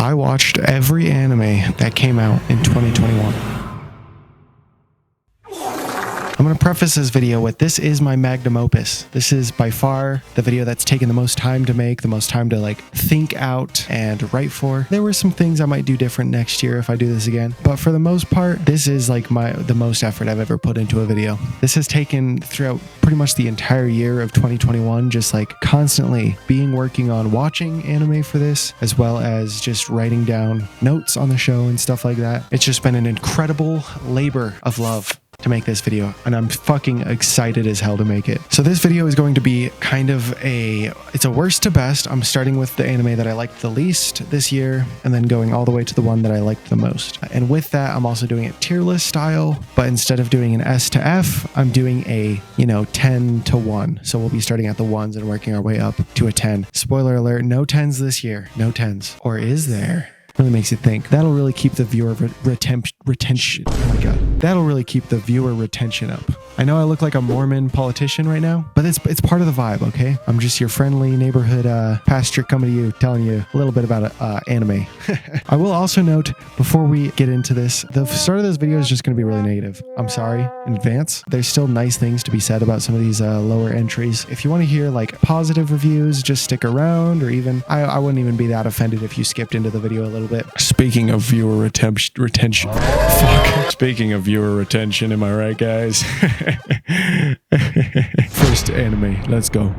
I watched every anime that came out in 2021. I'm going to preface this video with this is my magnum opus. This is by far the video that's taken the most time to make, the most time to like think out and write for. There were some things I might do different next year if I do this again, but for the most part, this is like the most effort I've ever put into a video. This has taken throughout pretty much the entire year of 2021, just like constantly working on watching anime for this, as well as just writing down notes on the show and stuff like that. It's just been an incredible labor of love to make this video, and I'm fucking excited as hell to make it. So this video is going to be kind of it's a worst to best. I'm starting with the anime that I liked the least this year, and then going all the way to the one that I liked the most. And with that, I'm also doing it tier list style, but instead of doing an S to F, I'm doing a, 10 to 1. So we'll be starting at the 1s and working our way up to a 10. Spoiler alert, no 10s this year. No 10s. Or is there? Really makes you think. That'll really keep the viewer retention. Oh my god. That'll really keep the viewer retention up. I know I look like a Mormon politician right now, but it's part of the vibe, okay? I'm just your friendly neighborhood pastor coming to you, telling you a little bit about anime. I will also note, before we get into this, the start of this video is just going to be really negative. I'm sorry in advance. There's still nice things to be said about some of these lower entries. If you want to hear like positive reviews, just stick around, or even, I wouldn't even be that offended if you skipped into the video a little bit. Speaking of viewer retention. Fuck. Speaking of viewer retention, am I right, guys? First anime, let's go.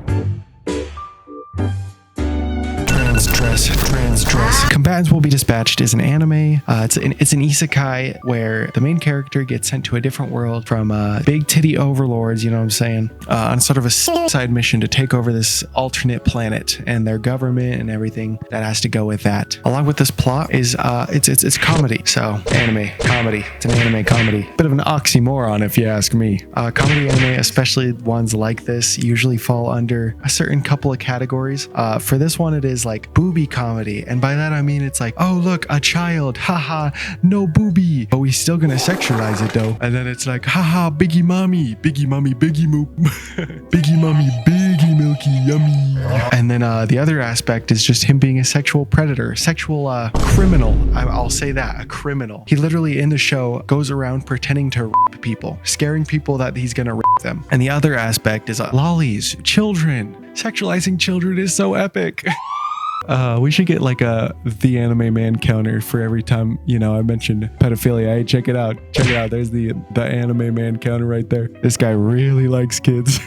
Transdress. Combatants Will Be Dispatched is an anime. It's an isekai where the main character gets sent to a different world from big titty overlords, you know what I'm saying, on sort of a side mission to take over this alternate planet and their government and everything that has to go with that. Along with this plot is it's comedy. So anime comedy. It's an anime comedy. Bit of an oxymoron if you ask me. Comedy anime, especially ones like this, usually fall under a certain couple of categories. For this one, it is like booby comedy, and by that I mean it's like, oh look, a child, haha, no booby, but we still gonna sexualize it though. And then it's like, haha, biggie mommy, biggie moop, biggie mommy, biggie milky, yummy. And then the other aspect is just him being a sexual predator, sexual criminal. I'll say that, a criminal. He literally in the show goes around pretending to rape people, scaring people that he's gonna rape them. And the other aspect is lollies, children. Sexualizing children is so epic. We should get like the anime man counter for every time, I mentioned pedophilia. Hey, check it out. There's the anime man counter right there. This guy really likes kids.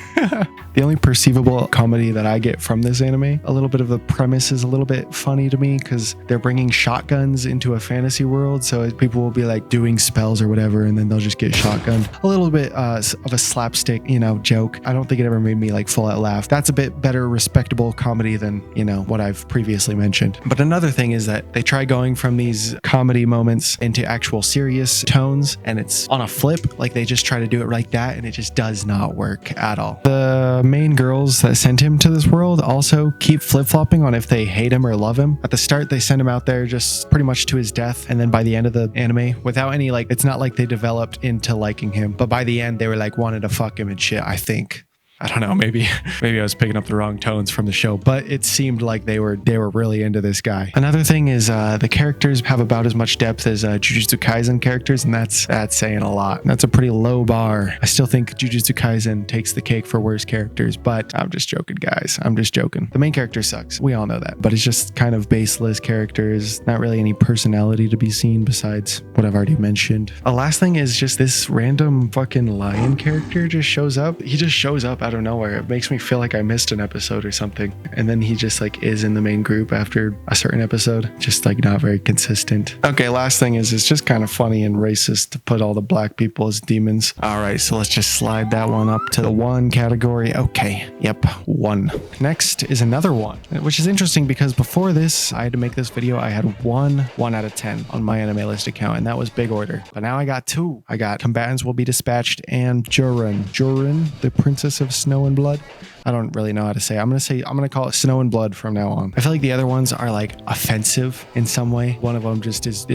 The only perceivable comedy that I get from this anime, a little bit of the premise is a little bit funny to me because they're bringing shotguns into a fantasy world. So people will be like doing spells or whatever, and then they'll just get shotgunned. A little bit of a slapstick, joke. I don't think it ever made me like full out laugh. That's a bit better respectable comedy than, what I've previously mentioned. But another thing is that they try going from these comedy moments into actual serious tones, and it's on a flip. Like they just try to do it like that, and it just does not work at all. The main girls that sent him to this world also keep flip-flopping on if they hate him or love him. At the start, they send him out there just pretty much to his death, and then by the end of the anime, without any it's not like they developed into liking him, but by the end, they were like wanted to fuck him and shit, I think. I don't know, maybe I was picking up the wrong tones from the show, but it seemed like they were really into this guy. Another thing is the characters have about as much depth as Jujutsu Kaisen characters, and that's saying a lot. That's a pretty low bar. I still think Jujutsu Kaisen takes the cake for worst characters, but I'm just joking, guys. I'm just joking. The main character sucks. We all know that, but it's just kind of baseless characters. Not really any personality to be seen besides what I've already mentioned. The last thing is just this random fucking lion character just shows up. He just shows up out of nowhere. It makes me feel like I missed an episode or something, and then he just is in the main group after a certain episode, just not very consistent. Okay, last thing is it's just kind of funny and racist to put all the black people as demons. All right, so let's just slide that one up to the 1 category. Okay, yep, 1. Next is another 1, which is interesting because before this I had to make this video, I had 1 out of 10 on my anime list account, and that was big order. But now I got 2. I got Combatants Will Be Dispatched and Jouran, the Princess of Snow and Blood. I don't really know how to say. I'm gonna call it Snow and Blood from now on. I feel like the other ones are like offensive in some way. One of them just is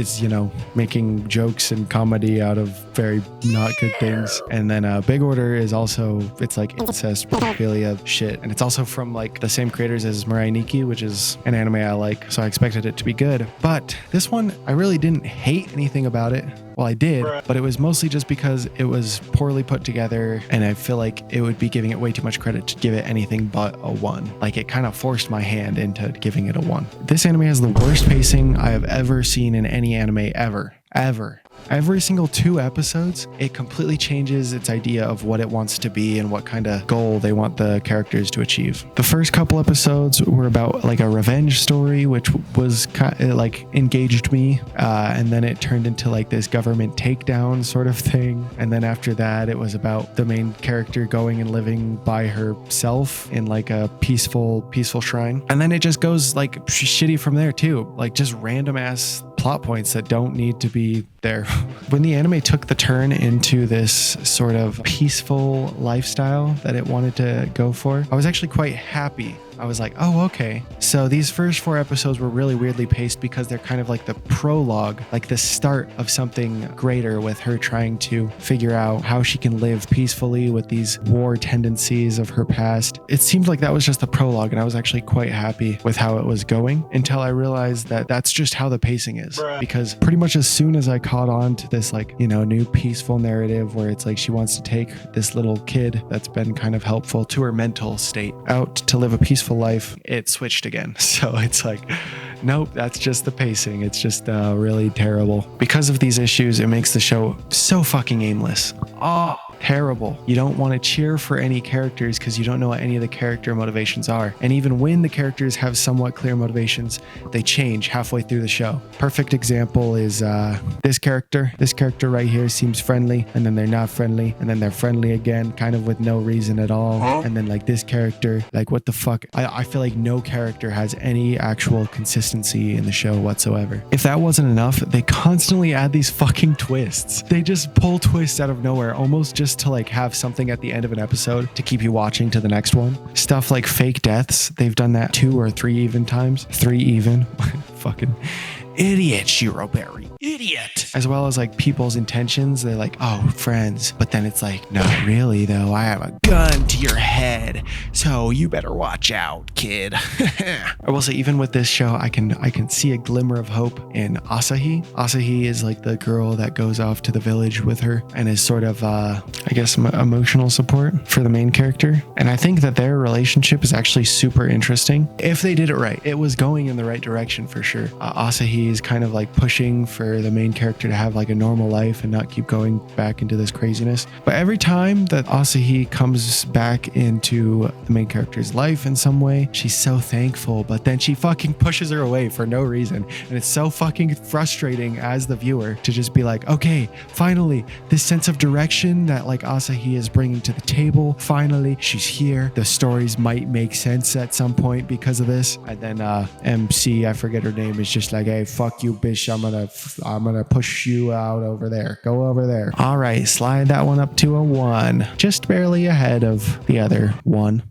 making jokes and comedy out of very not good things. And then Big Order is also, it's like incest, pedophilia shit, and it's also from like the same creators as Mirai Nikki, which is an anime I like, so I expected it to be good. But this one, I really didn't hate anything about it. Well, I did, but it was mostly just because it was poorly put together, and I feel like it would be giving it way too much credit to give it anything but a 1. Like, it kind of forced my hand into giving it a 1. This anime has the worst pacing I have ever seen in any anime ever. Every single 2 episodes, it completely changes its idea of what it wants to be and what kind of goal they want the characters to achieve. The first couple episodes were about like a revenge story, which was kind of like engaged me. And then it turned into like this government takedown sort of thing. And then after that, it was about the main character going and living by herself in like a peaceful shrine. And then it just goes like shitty from there too. Like just random ass plot points that don't need to be there. When the anime took the turn into this sort of peaceful lifestyle that it wanted to go for, I was actually quite happy. I was like, oh, okay. So these first 4 episodes were really weirdly paced because they're kind of like the prologue, like the start of something greater with her trying to figure out how she can live peacefully with these war tendencies of her past. It seemed like that was just the prologue, and I was actually quite happy with how it was going until I realized that that's just how the pacing is. Because pretty much as soon as I caught on to this like, new peaceful narrative where it's like she wants to take this little kid that's been kind of helpful to her mental state out to live a peaceful life, it switched again. So it's like, nope, that's just the pacing. It's just really terrible. Because of these issues, it makes the show so fucking aimless. Oh, terrible. You don't want to cheer for any characters because you don't know what any of the character motivations are. And even when the characters have somewhat clear motivations, they change halfway through the show. Perfect example is this character. This character right here seems friendly, and then they're not friendly, and then they're friendly again, kind of with no reason at all. And then like this character, like what the fuck? I feel like no character has any actual consistency in the show whatsoever. If that wasn't enough, they constantly add these fucking twists. They just pull twists out of nowhere, almost just to like have something at the end of an episode to keep you watching to the next one. Stuff like fake deaths, they've done that 2 or 3 even times. 3 even. Fucking idiot, shiroberry. Idiot. As well as like people's intentions. They're like, oh, friends. But then it's like, no, really though, I have a gun to your head, so you better watch out, kid. I will say, even with this show, I can see a glimmer of hope in Asahi. Asahi is like the girl that goes off to the village with her and is sort of, I guess, emotional support for the main character. And I think that their relationship is actually super interesting. If they did it right, it was going in the right direction for sure. Asahi is kind of like pushing for the main character to have like a normal life and not keep going back into this craziness. But every time that Asahi comes back into the main character's life in some way, she's so thankful, but then she fucking pushes her away for no reason. And it's so fucking frustrating as the viewer to just be like, okay, finally, this sense of direction that like Asahi is bringing to the table, finally, she's here. The stories might make sense at some point because of this. And then MC, I forget her name, is just like, hey, fuck you, bitch. I'm gonna push you out over there. Go over there. All right, slide that one up to a 1, just barely ahead of the other one.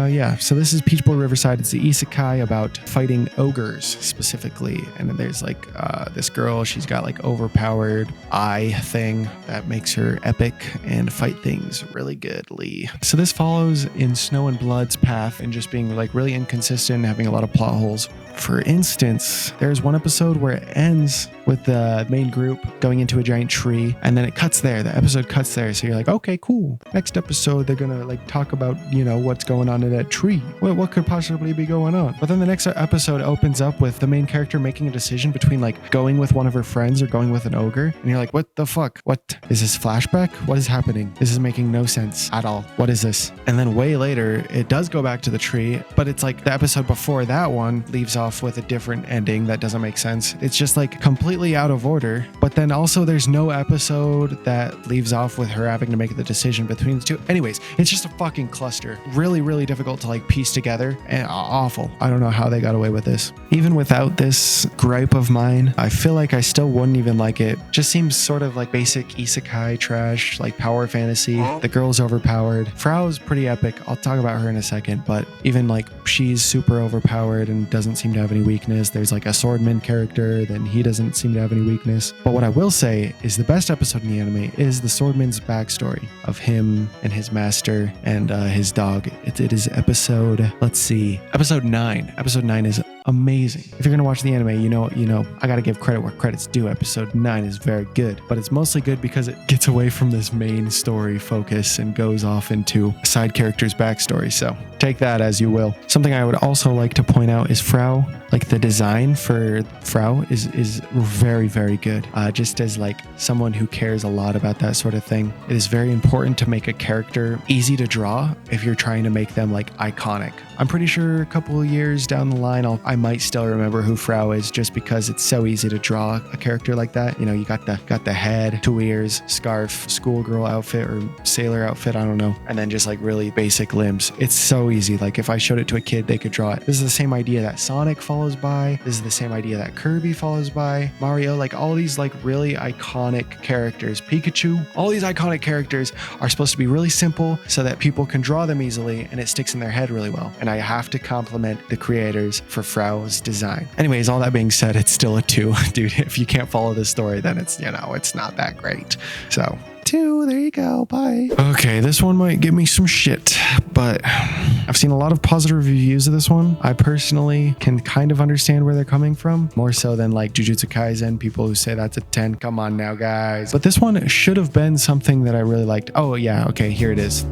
Yeah, so this is Peach Boy Riverside. It's the isekai about fighting ogres specifically. And then there's like this girl, she's got like overpowered eye thing that makes her epic and fight things really goodly. So this follows in Snow and Blood's path and just being like really inconsistent, having a lot of plot holes. For instance, there's one episode where it ends with the main group going into a giant tree, and then it cuts there. The episode cuts there. So you're like, okay, cool. Next episode, they're going to like talk about, what's going on in that tree. What could possibly be going on? But then the next episode opens up with the main character making a decision between like going with one of her friends or going with an ogre. And you're like, what the fuck? What is this flashback? What is happening? This is making no sense at all. What is this? And then way later, it does go back to the tree, but it's like the episode before that one leaves off with a different ending that doesn't make sense. It's just like completely completely out of order, but then also there's no episode that leaves off with her having to make the decision between the two. Anyways, it's just a fucking cluster. Really, really difficult to like piece together and awful. I don't know how they got away with this. Even without this gripe of mine, I feel like I still wouldn't even like it. Just seems sort of like basic isekai trash, like power fantasy. The girl's overpowered. Frau's pretty epic. I'll talk about her in a second, but even like she's super overpowered and doesn't seem to have any weakness. There's like a swordman character, then he doesn't seem to have any weakness. But what I will say is the best episode in the anime is the swordman's backstory of him and his master and his dog. It is episode, let's see, episode 9. Episode 9 is amazing. If you're gonna watch the anime, you know, I gotta give credit where credit's due. Episode 9 is very good, but it's mostly good because it gets away from this main story focus and goes off into a side character's backstory. So take that as you will. Something I would also like to point out is Frau. Like the design for Frau is very, very good. Just as like someone who cares a lot about that sort of thing, it is very important to make a character easy to draw if you're trying to make them like iconic. I'm pretty sure a couple of years down the line, I might still remember who Frau is just because it's so easy to draw a character like that. You know, you got the head, 2 ears, scarf, schoolgirl outfit or sailor outfit, I don't know, and then just like really basic limbs. It's so easy. Like if I showed it to a kid, they could draw it. This is the same idea that Sonic follows by. This is the same idea that Kirby follows by. Mario, like all these like really iconic characters. Pikachu, all these iconic characters are supposed to be really simple so that people can draw them easily and it sticks in their head really well. And I have to compliment the creators for Frau's design. Anyways, all that being said, it's still a 2. Dude, if you can't follow this story, then it's, you know, it's not that great. So 2, there you go, bye. Okay, this one might give me some shit, but I've seen a lot of positive reviews of this one. I personally can kind of understand where they're coming from, more so than like Jujutsu Kaisen, people who say that's a 10. Come on now, guys. But this one should have been something that I really liked. Oh yeah, okay, here it is.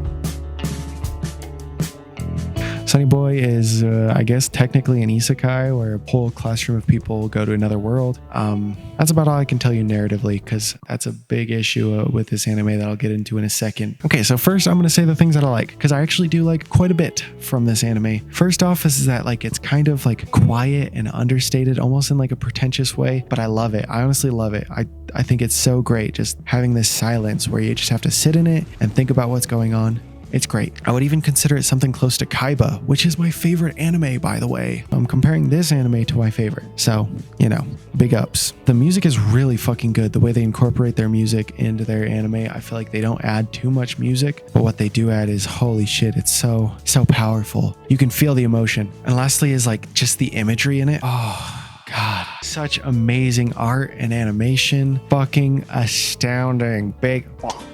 Sonny Boy is, I guess, technically an isekai where a whole classroom of people go to another world. That's about all I can tell you narratively because that's a big issue with this anime that I'll get into in a second. Okay, so first I'm going to say the things that I like because I actually do like quite a bit from this anime. First off is that like it's kind of like quiet and understated, almost in like a pretentious way, but I love it. I honestly love it. I think it's so great just having this silence where you just have to sit in it and think about what's going on. It's great. I would even consider it something close to Kaiba, which is my favorite anime, by the way. I'm comparing this anime to my favorite. So, you know, big ups. The music is really fucking good. The way they incorporate their music into their anime, I feel like they don't add too much music, but what they do add is holy shit. It's so powerful. You can feel the emotion. And lastly is like just the imagery in it. Oh, God, such amazing art and animation. Fucking astounding. Big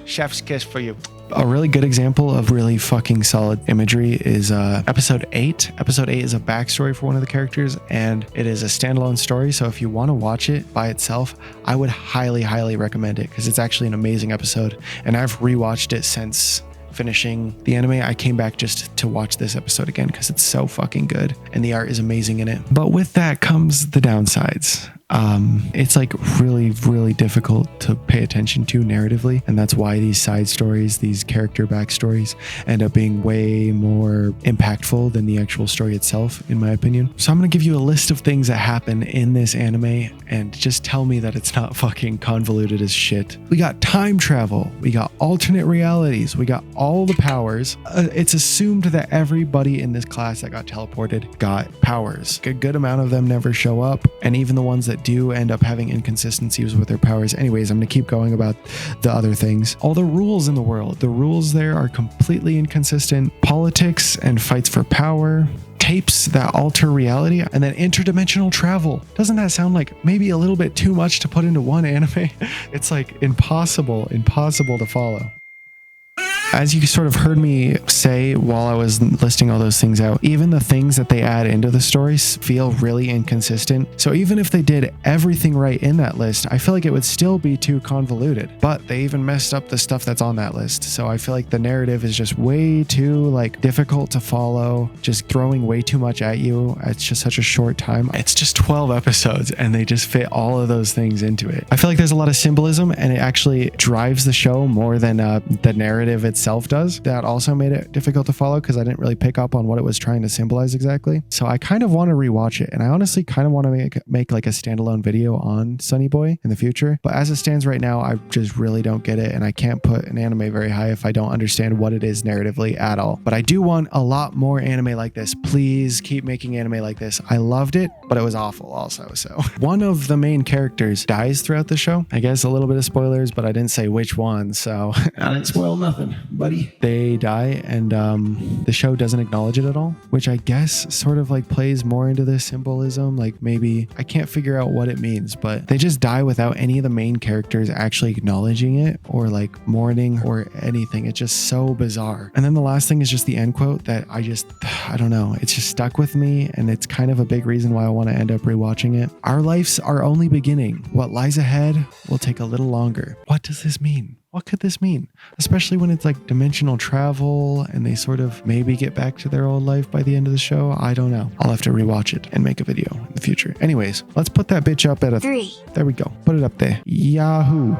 chef's kiss for you. A really good example of really fucking solid imagery is episode 8. Episode 8 is a backstory for one of the characters and it is a standalone story. So if you want to watch it by itself, I would highly, highly recommend it because it's actually an amazing episode. And I've rewatched it since finishing the anime. I came back just to watch this episode again because it's so fucking good and the art is amazing in it. But with that comes the downsides. It's like really, really difficult to pay attention to narratively. And that's why these side stories, these character backstories end up being way more impactful than the actual story itself, in my opinion. So I'm going to give you a list of things that happen in this anime and just tell me that it's not fucking convoluted as shit. We got time travel. We got alternate realities. We got all the powers. It's assumed that everybody in this class that got teleported got powers. A good amount of them never show up. And even the ones that do end up having inconsistencies with their powers. Anyways, I'm going to keep going about the other things. All the rules in the world. The rules there are completely inconsistent. Politics and fights for power. Tapes that alter reality, and then interdimensional travel. Doesn't that sound like maybe a little bit too much to put into one anime? It's like impossible to follow. As you sort of heard me say while I was listing all those things out, even the things that they add into the stories feel really inconsistent. So even if they did everything right in that list, I feel like it would still be too convoluted. But they even messed up the stuff that's on that list. So I feel like the narrative is just way too like difficult to follow, just throwing way too much at you at just such a short time. It's just 12 episodes and they just fit all of those things into it. I feel like there's a lot of symbolism and it actually drives the show more than the narrative itself itself does. That also made it difficult to follow because I didn't really pick up on what it was trying to symbolize exactly. So I kind of want to rewatch it, and I honestly kind of want to make like a standalone video on Sonny Boy in the future. But as it stands right now, I just really don't get it, and I can't put an anime very high if I don't understand what it is narratively at all. But I do want a lot more anime like this. Please keep making anime like this. I loved it, but it was awful also. So one of the main characters dies throughout the show. I guess a little bit of spoilers, but I didn't say which one, so I didn't spoil nothing, buddy. They die, and the show doesn't acknowledge it at all, which I guess sort of like plays more into the symbolism. Like maybe I can't figure out what it means, but they just die without any of the main characters actually acknowledging it or like mourning or anything. It's just so bizarre. And then the last thing is just the end quote that I don't know. It's just stuck with me, and it's kind of a big reason why I want to end up rewatching it. Our lives are only beginning. What lies ahead will take a little longer. What does this mean? What could this mean? Especially when it's like dimensional travel and they sort of maybe get back to their old life by the end of the show. I don't know. I'll have to rewatch it and make a video in the future. Anyways, let's put that bitch up at a 3. There we go. Put it up there. Yahoo.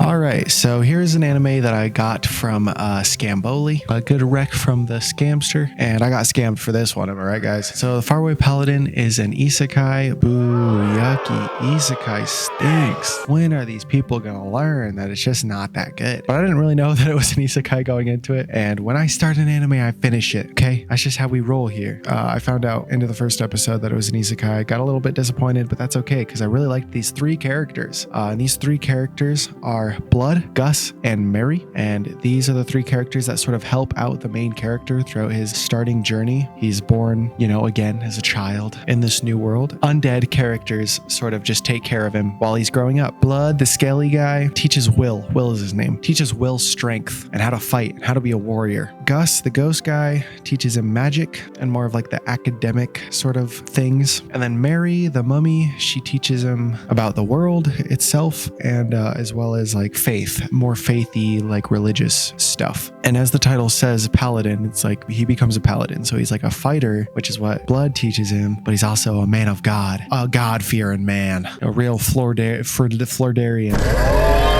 All right, so here's an anime that I got from Scamboli, a good rec from the scamster, and I got scammed for this one, am I right, guys? So the Faraway Paladin is an isekai. Boo, yucky, isekai stinks. When are these people gonna learn that it's just not that good? But I didn't really know that it was an isekai going into it, and when I start an anime, I finish it, okay? That's just how we roll here. I found out into the first episode that it was an isekai. Got a little bit disappointed, but that's okay, because I really liked these 3 characters. And these 3 characters are Blood, Gus, and Mary, and these are the 3 characters that sort of help out the main character throughout his starting journey. He's born, again as a child in this new world. Undead characters sort of just take care of him while he's growing up. Blood, the scaly guy, teaches Will is his name, teaches Will strength and how to fight and how to be a warrior. Gus, the ghost guy, teaches him magic and more of like the academic sort of things. And then Mary, the mummy, she teaches him about the world itself, and as well as like faith, more faithy, like religious stuff. And as the title says, paladin, it's like he becomes a paladin. So he's like a fighter, which is what Blood teaches him, but he's also a man of God, a God-fearing man, a real Flordarian.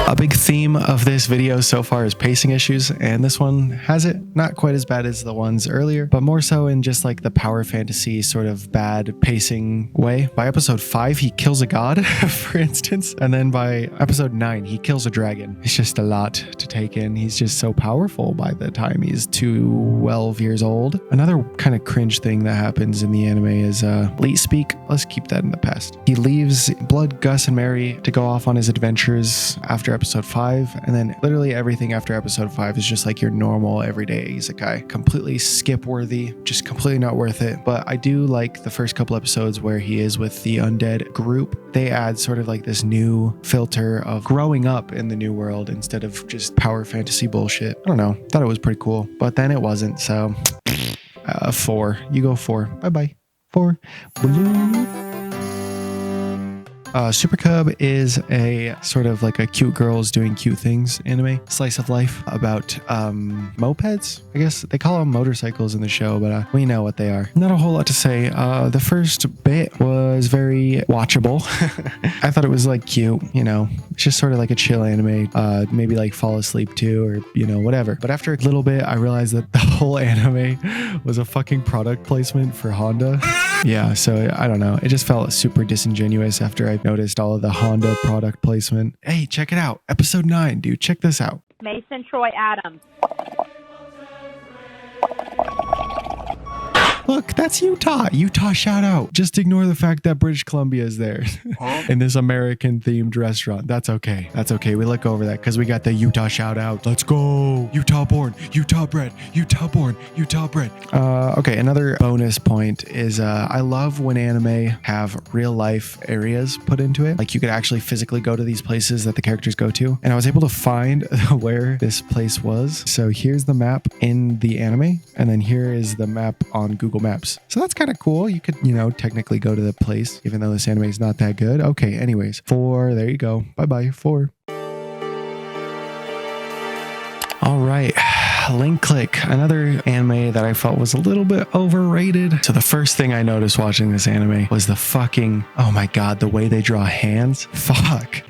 A big theme of this video so far is pacing issues, and this one has it. Not quite as bad as the ones earlier, but more so in just like the power fantasy sort of bad pacing way. By episode 5, he kills a god, for instance, and then by episode 9, he kills a dragon. It's just a lot to take in. He's just so powerful by the time he's 12 years old. Another kind of cringe thing that happens in the anime is late speak. Let's keep that in the past. He leaves Blood, Gus, and Mary to go off on his adventures after episode 5, and then literally everything after episode 5 is just like your normal everyday isekai. Completely skip worthy, just completely not worth it. But I do like the first couple episodes where he is with the undead group. They add sort of like this new filter of growing up in the new world instead of just power fantasy bullshit. I don't know, thought it was pretty cool, but then it wasn't, so 4. You go 4. Bye 4. Supercub is a sort of like a cute girls doing cute things anime, slice of life about mopeds. I guess they call them motorcycles in the show, but we know what they are. Not a whole lot to say. The first bit was very watchable. I thought it was like cute, it's just sort of like a chill anime, maybe like fall asleep to, or whatever. But after a little bit, I realized that the whole anime was a fucking product placement for Honda. Yeah, so I don't know. It just felt super disingenuous after I noticed all of the Honda product placement. Hey, check it out. Episode 9, dude. Check this out. Mason Troy Adams. Look, that's Utah. Utah shout out. Just ignore the fact that British Columbia is there in this American themed restaurant. That's okay. That's okay. We look over that because we got the Utah shout out. Let's go. Utah born, Utah bred, Utah born, Utah bred. Okay, another bonus point is I love when anime have real life areas put into it. Like you could actually physically go to these places that the characters go to. And I was able to find where this place was. So here's the map in the anime. And then here is the map on Google Maps. So that's kind of cool. You could, technically go to the place, even though this anime is not that good. Okay, anyways, 4. There you go. Bye 4. All right, Link Click, another anime that I felt was a little bit overrated. So the first thing I noticed watching this anime was the fucking, oh my god, the way they draw hands. Fuck,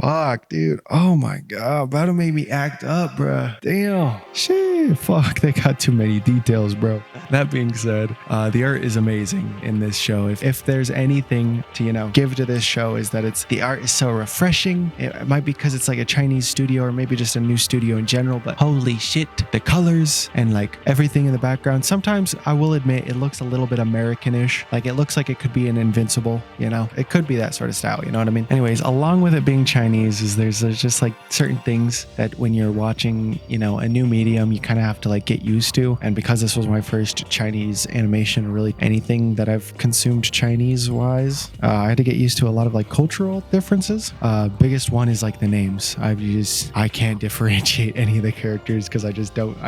dude. Oh my god, about to make me act up, bruh. Damn. Shit. Fuck, they got too many details, bro. That being said, the art is amazing in this show. If there's anything to, give to this show, is that the art is so refreshing. It might be because it's like a Chinese studio or maybe just a new studio in general, but holy shit, the colors and like everything in the background. Sometimes I will admit it looks a little bit American-ish. Like it looks like it could be an Invincible, it could be that sort of style, you know what I mean? Anyways, along with it being Chinese, is there's just like certain things that when you're watching, a new medium, you kind of have to like get used to. And because this was my first Chinese animation, really anything that I've consumed Chinese wise, I had to get used to a lot of like cultural differences. Biggest one is like the names. I can't differentiate any of the characters because I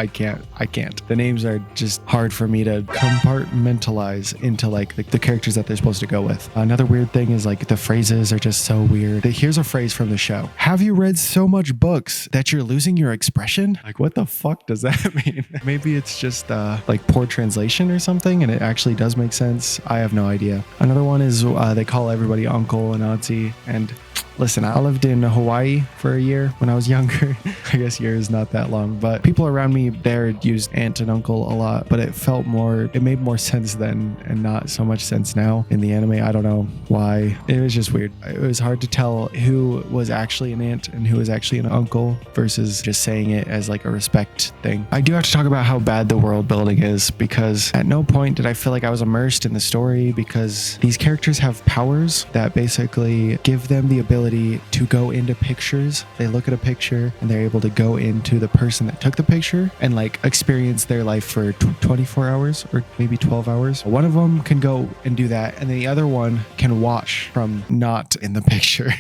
can't. The names are just hard for me to compartmentalize into like the characters that they're supposed to go with. Another weird thing is like the phrases are just so weird. Here's a phrase from the show. Have you read so much books that you're losing your expression? Like what the fuck does that mean? Maybe it's just like poor translation or something and it actually does make sense. I have no idea. Another one is they call everybody uncle and auntie. And listen, I lived in Hawaii for a year when I was younger. I guess year is not that long, but people around me there used aunt and uncle a lot, but it made more sense then and not so much sense now in the anime. I don't know why. It was just weird. It was hard to tell who was actually an aunt and who was actually an uncle versus just saying it as like a respect thing. I do have to talk about how bad the world building is because at no point did I feel like I was immersed in the story because these characters have powers that basically give them the ability to go into pictures. They look at a picture and they're able to go into the person that took the picture and like experience their life for 24 hours or maybe 12 hours. One of them can go and do that, and then the other one can watch from not in the picture.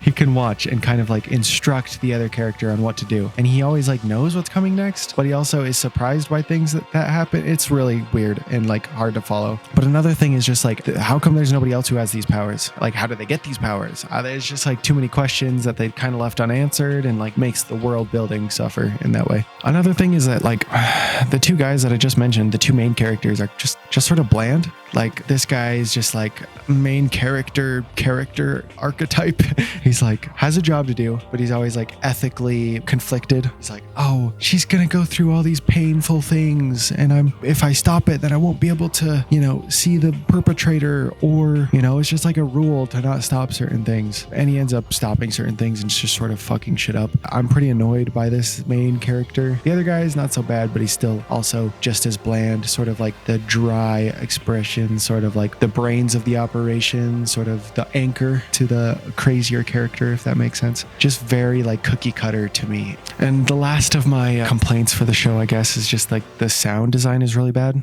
He can watch and kind of like instruct the other character on what to do, and he always like knows what's coming next, but he also is surprised by things that happen. It's really weird and like hard to follow. But another thing is just like, how come there's nobody else who has these powers? Like, how do they get these powers? There's just like too many questions that they kind of left unanswered and like makes the world building suffer in that way. Another thing is that like the two guys that I just mentioned, the two main characters are just sort of bland. Like this guy is just like main character archetype. He's like has a job to do, but he's always like ethically conflicted. He's like, oh, she's gonna go through all these painful things, and if I stop it, then I won't be able to, see the perpetrator, or it's just like a rule to not stop certain things. And he ends up stopping certain things and just sort of fucking shit up. I'm pretty annoyed by this main character. The other guy is not so bad, but he's still also just as bland, sort of like the dry expression, sort of like the brains of the operation, sort of the anchor to the crazier character, if that makes sense. Just very like cookie cutter to me. And the last of my complaints for the show, I guess, is just like the sound design is really bad.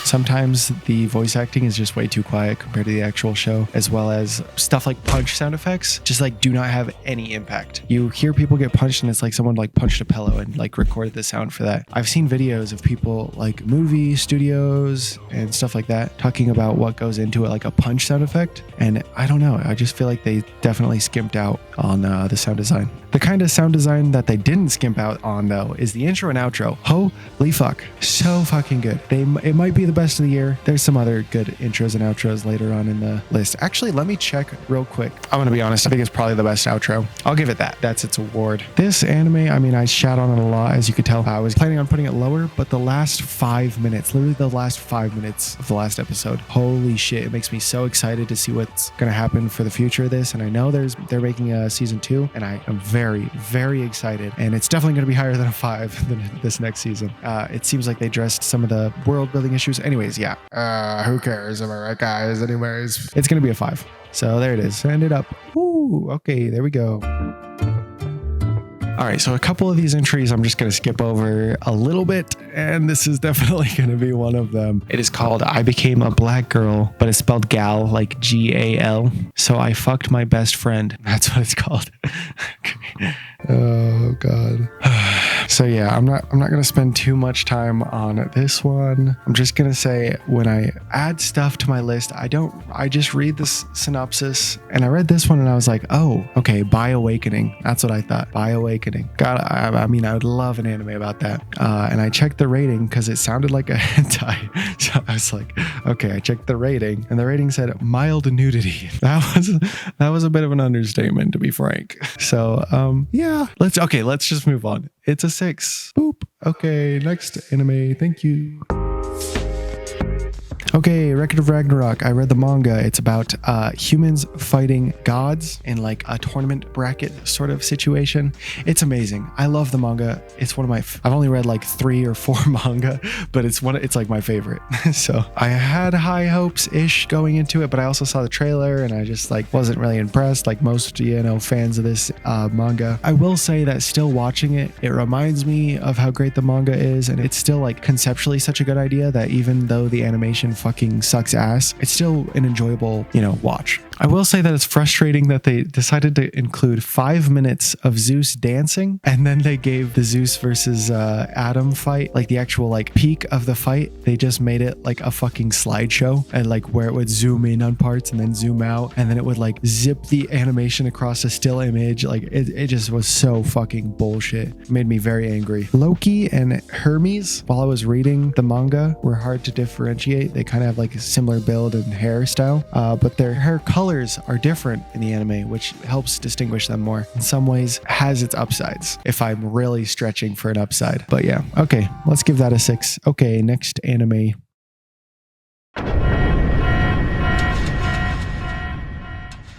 Sometimes the voice acting is just way too quiet compared to the actual show, as well as stuff like punch sound effects just like do not have any impact. You hear people get punched and it's like someone like punched a pillow and like recorded the sound for that. I've seen videos of people like movie studios and stuff like that talking about what goes into it, like a punch sound effect, and I don't know, I just feel like they definitely skimped out on the sound design. The kind of sound design that they didn't skimp out on though is the intro and outro. Holy fuck, so fucking good. It might be the best of the year. There's some other good intros and outros later on in the list. Actually, let me check real quick. I'm gonna be honest, I think it's probably the best outro. I'll give it that. That's its award. This anime, I mean, I shat on it a lot, as you could tell. I was planning on putting it lower, but the last 5 minutes, literally the last 5 minutes of the last episode, holy shit, it makes me so excited to see what's gonna happen for the future of this. And I know they're making a season 2, and I am very, very excited. And it's definitely gonna be higher than a 5 than this next season. It seems like they addressed some of the world building issues. Anyways, yeah. Who cares? Am I right, guys? Anyways, it's gonna be a 5. So there it is. Ended up. Ooh, okay, there we go. All right, so a couple of these entries I'm just going to skip over a little bit, and this is definitely going to be one of them. It is called I Became a Black Girl, but it's spelled gal, like G-A-L. So I fucked my best friend. That's what it's called. Oh, God. So yeah, I'm not gonna spend too much time on this one. I'm just gonna say when I add stuff to my list, I just read this synopsis, and I read this one and I was like, oh, okay, By Awakening. That's what I thought. By Awakening. God, I mean, I would love an anime about that. And I checked the rating because it sounded like a hentai. So I was like, okay, I checked the rating, and the rating said mild nudity. That was a bit of an understatement, to be frank. So yeah, let's just move on. It's a 6. Boop. Okay, next anime. Thank you. Okay, Record of Ragnorac. I read the manga. It's about humans fighting gods in like a tournament bracket sort of situation. It's amazing. I love the manga. It's one of my I've only read like 3 or 4 manga, but it's like my favorite. So I had high hopes ish going into it, but I also saw the trailer and I just like wasn't really impressed like most, fans of this manga. I will say that still watching it, it reminds me of how great the manga is, and it's still like conceptually such a good idea that even though the animation fucking sucks ass, it's still an enjoyable, watch. I will say that it's frustrating that they decided to include 5 minutes of Zeus dancing, and then they gave the Zeus versus Adam fight, like the actual like peak of the fight, they just made it like a fucking slideshow, and like where it would zoom in on parts and then zoom out, and then it would like zip the animation across a still image. Like it just was so fucking bullshit. It made me very angry. Loki and Hermes, while I was reading the manga, were hard to differentiate. They kind of have like a similar build and hairstyle, but their hair colors are different in the anime, which helps distinguish them more. In some ways has its upsides if I'm really stretching for an upside. But yeah, okay, let's give that a 6. Okay, next anime.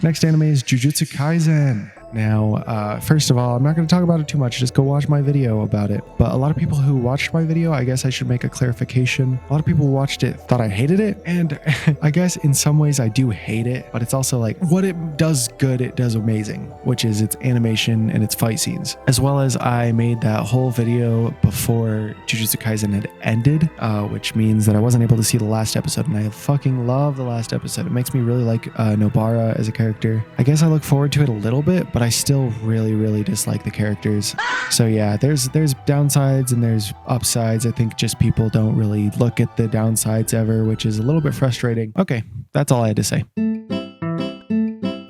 Next anime is Jujutsu Kaisen. Now, first of all, I'm not going to talk about it too much. Just go watch my video about it. But a lot of people who watched my video, I guess I should make a clarification. A lot of people who watched it thought I hated it. And I guess in some ways I do hate it. But it's also like what it does good, it does amazing, which is its animation and its fight scenes. As well as I made that whole video before Jujutsu Kaisen had ended, which means that I wasn't able to see the last episode. And I fucking love the last episode. It makes me really like Nobara as a character. I guess I look forward to it a little bit, but I still really, really dislike the characters. So yeah, there's downsides and there's upsides. I think just people don't really look at the downsides ever, which is a little bit frustrating. Okay, that's all I had to say.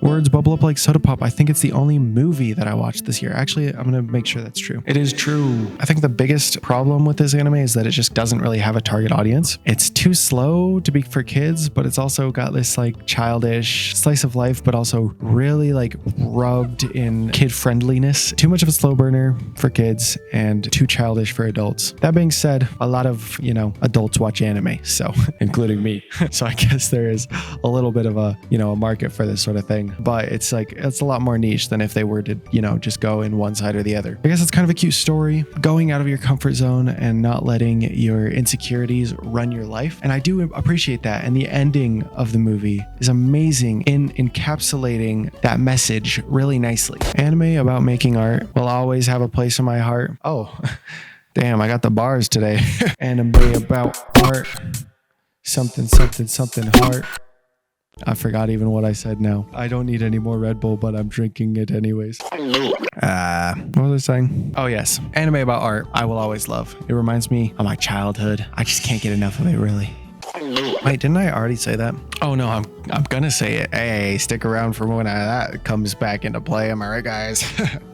Words bubble up like soda pop. I think it's the only movie that I watched this year. Actually, I'm going to make sure that's true. It is true. I think the biggest problem with this anime is that it just doesn't really have a target audience. It's too slow to be for kids, but it's also got this like childish slice of life, but also really like rubbed in kid friendliness. Too much of a slow burner for kids and too childish for adults. That being said, a lot of, adults watch anime, so including me. So I guess there is a little bit of a, a market for this sort of thing. But it's a lot more niche than if they were to, just go in one side or the other. I guess it's kind of a cute story, going out of your comfort zone and not letting your insecurities run your life. And I do appreciate that. And the ending of the movie is amazing in encapsulating that message really nicely. Anime about making art will always have a place in my heart. Oh, damn, I got the bars today. Anime about art. Something, heart. I forgot even what I said now. I don't need any more Red Bull, but I'm drinking it anyways. What was I saying? Oh yes, anime about art I will always love. It reminds me of my childhood. I just can't get enough of it, really. Wait, didn't I already say that? Oh no, I'm gonna say it. Hey, stick around for when that comes back into play. Am I right, guys?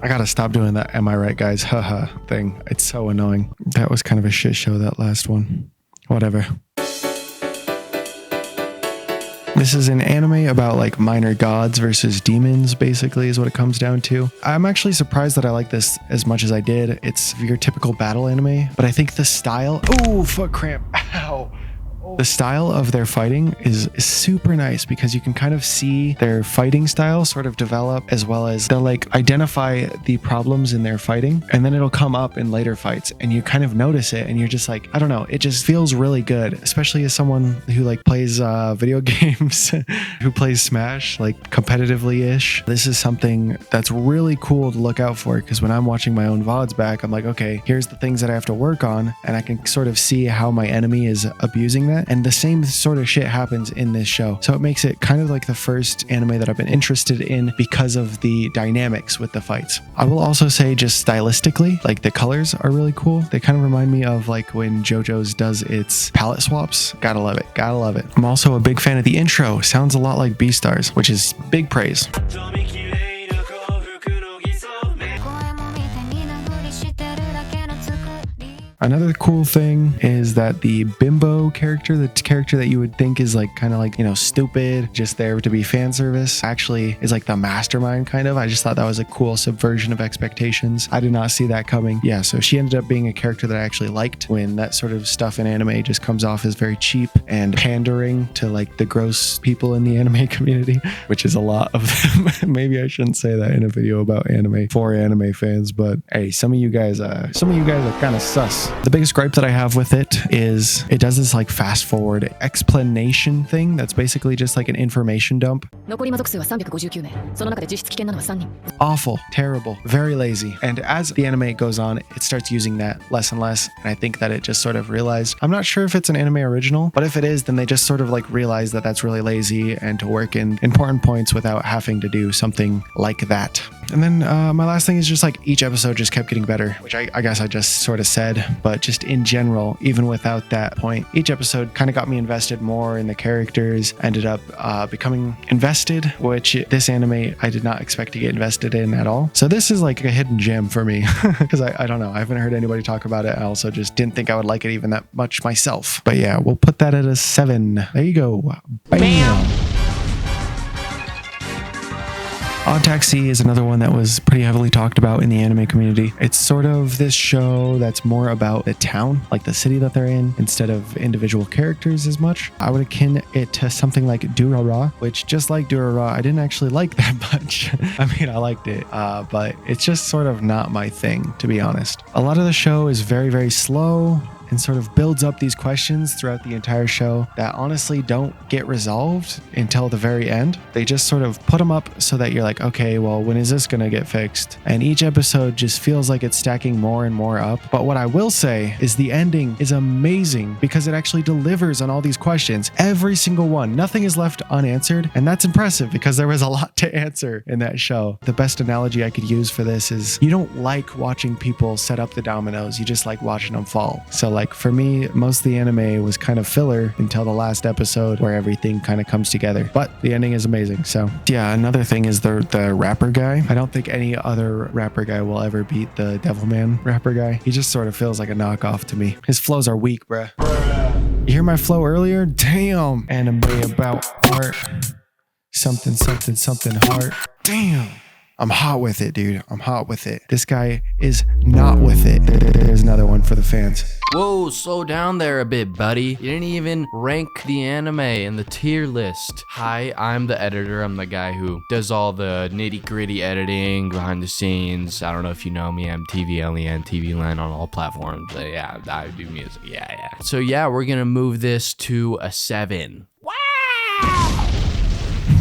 I gotta stop doing that am I right, guys haha thing. It's so annoying. That was kind of a shit show, that last one. Whatever. This is an anime about like minor gods versus demons, basically, is what it comes down to. I'm actually surprised that I like this as much as I did. It's your typical battle anime, but I think the style... Oh, foot cramp. Ow. The style of their fighting is super nice because you can kind of see their fighting style sort of develop, as well as they'll like identify the problems in their fighting, and then it'll come up in later fights and you kind of notice it and you're just like, I don't know, it just feels really good, especially as someone who like plays video games, who plays Smash like competitively-ish. This is something that's really cool to look out for, because when I'm watching my own VODs back, I'm like, okay, here's the things that I have to work on, and I can sort of see how my enemy is abusing that. that. And the same sort of shit happens in this show. So it makes it kind of like the first anime that I've been interested in because of the dynamics with the fights. I will also say just stylistically, like the colors are really cool. They kind of remind me of like when JoJo's does its palette swaps. Gotta love it. Gotta love it. I'm also a big fan of the intro. Sounds a lot like Beastars, which is big praise. Another cool thing is that the bimbo character, the character that you would think is like kind of like, you know, stupid, just there to be fan service, actually is like the mastermind kind of. I just thought that was a cool subversion of expectations. I did not see that coming. Yeah, so she ended up being a character that I actually liked when that sort of stuff in anime just comes off as very cheap and pandering to like the gross people in the anime community, which is a lot of them. Maybe I shouldn't say that in a video about anime for anime fans, but hey, some of you guys are kind of sus. The biggest gripe that I have with it is it does this like fast forward explanation thing that's basically just like an information dump. Awful, terrible, very lazy. And as the anime goes on, it starts using that less and less. And I think that it just sort of realized, I'm not sure if it's an anime original, but if it is, then they just sort of like realize that that's really lazy and to work in important points without having to do something like that. And then my last thing is just like each episode just kept getting better, which I guess I just sort of said, but just in general, even without that point, each episode kind of got me invested more in the characters, ended up becoming invested, which this anime I did not expect to get invested in at all. So this is like a hidden gem for me because I don't know. I haven't heard anybody talk about it. I also just didn't think I would like it even that much myself. But yeah, we'll put that at a 7. There you go. Bam. Odd Taxi is another one that was pretty heavily talked about in the anime community. It's sort of this show that's more about the town, like the city that they're in, instead of individual characters as much. I would akin it to something like Durara, which just like Durara, I didn't actually like that much. I mean, I liked it, but it's just sort of not my thing, to be honest. A lot of the show is very, very slow and sort of builds up these questions throughout the entire show that honestly don't get resolved until the very end. They just sort of put them up so that you're like, okay, well, when is this gonna get fixed? And each episode just feels like it's stacking more and more up. But what I will say is the ending is amazing because it actually delivers on all these questions. Every single one, nothing is left unanswered. And that's impressive because there was a lot to answer in that show. The best analogy I could use for this is you don't like watching people set up the dominoes. You just like watching them fall. So like for me, most of the anime was kind of filler until the last episode where everything kind of comes together. But the ending is amazing. So yeah, another thing is the rapper guy. I don't think any other rapper guy will ever beat the Devilman rapper guy. He just sort of feels like a knockoff to me. His flows are weak, bruh. You hear my flow earlier? Damn. Anime about art. Something heart. Damn. I'm hot with it, dude. I'm hot with it. This guy is not with it. There's another one for the fans. Whoa, slow down there a bit, buddy. You didn't even rank the anime in the tier list. Hi, I'm the editor. I'm the guy who does all the nitty-gritty editing behind the scenes. I don't know if you know me. I'm TVLEN, TVLEN on all platforms. Yeah, I do music. Yeah. So yeah, we're gonna move this to a 7. Wow!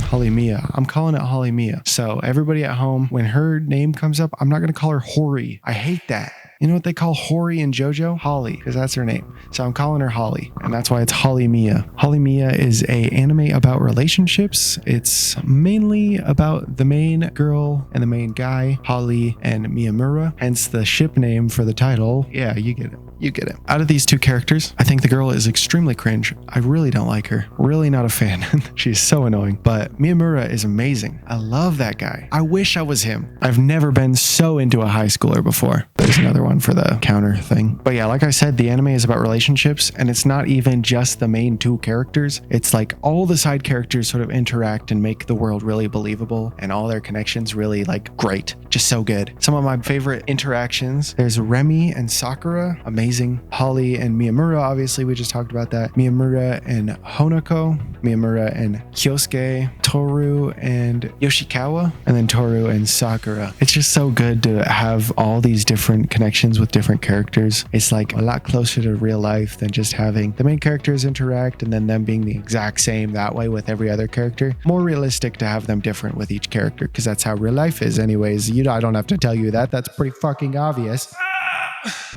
Horimiya. I'm calling it Horimiya. So everybody at home, when her name comes up, I'm not going to call her Hori. I hate that. You know what they call Hori in JoJo? Holly, because that's her name. So I'm calling her Holly, and that's why it's Horimiya. Horimiya is a anime about relationships. It's mainly about the main girl and the main guy, Holly and Miyamura, hence the ship name for the title. Yeah, you get it. You get it. Out of these two characters, I think the girl is extremely cringe. I really don't like her. Really not a fan. She's so annoying. But Miyamura is amazing. I love that guy. I wish I was him. I've never been so into a high schooler before. There's another one for the counter thing. But yeah, like I said, the anime is about relationships, and it's not even just the main two characters. It's like all the side characters sort of interact and make the world really believable, and all their connections really like great. Just so good. Some of my favorite interactions. There's Remy and Sakura. Amazing. Holly and Miyamura, obviously we just talked about that. Miyamura and Honoko, Miyamura and Kyosuke, Toru and Yoshikawa, and then Toru and Sakura. It's just so good to have all these different connections with different characters. It's like a lot closer to real life than just having the main characters interact and then them being the exact same that way with every other character. More realistic to have them different with each character because that's how real life is anyways. I don't have to tell you that. That's pretty fucking obvious.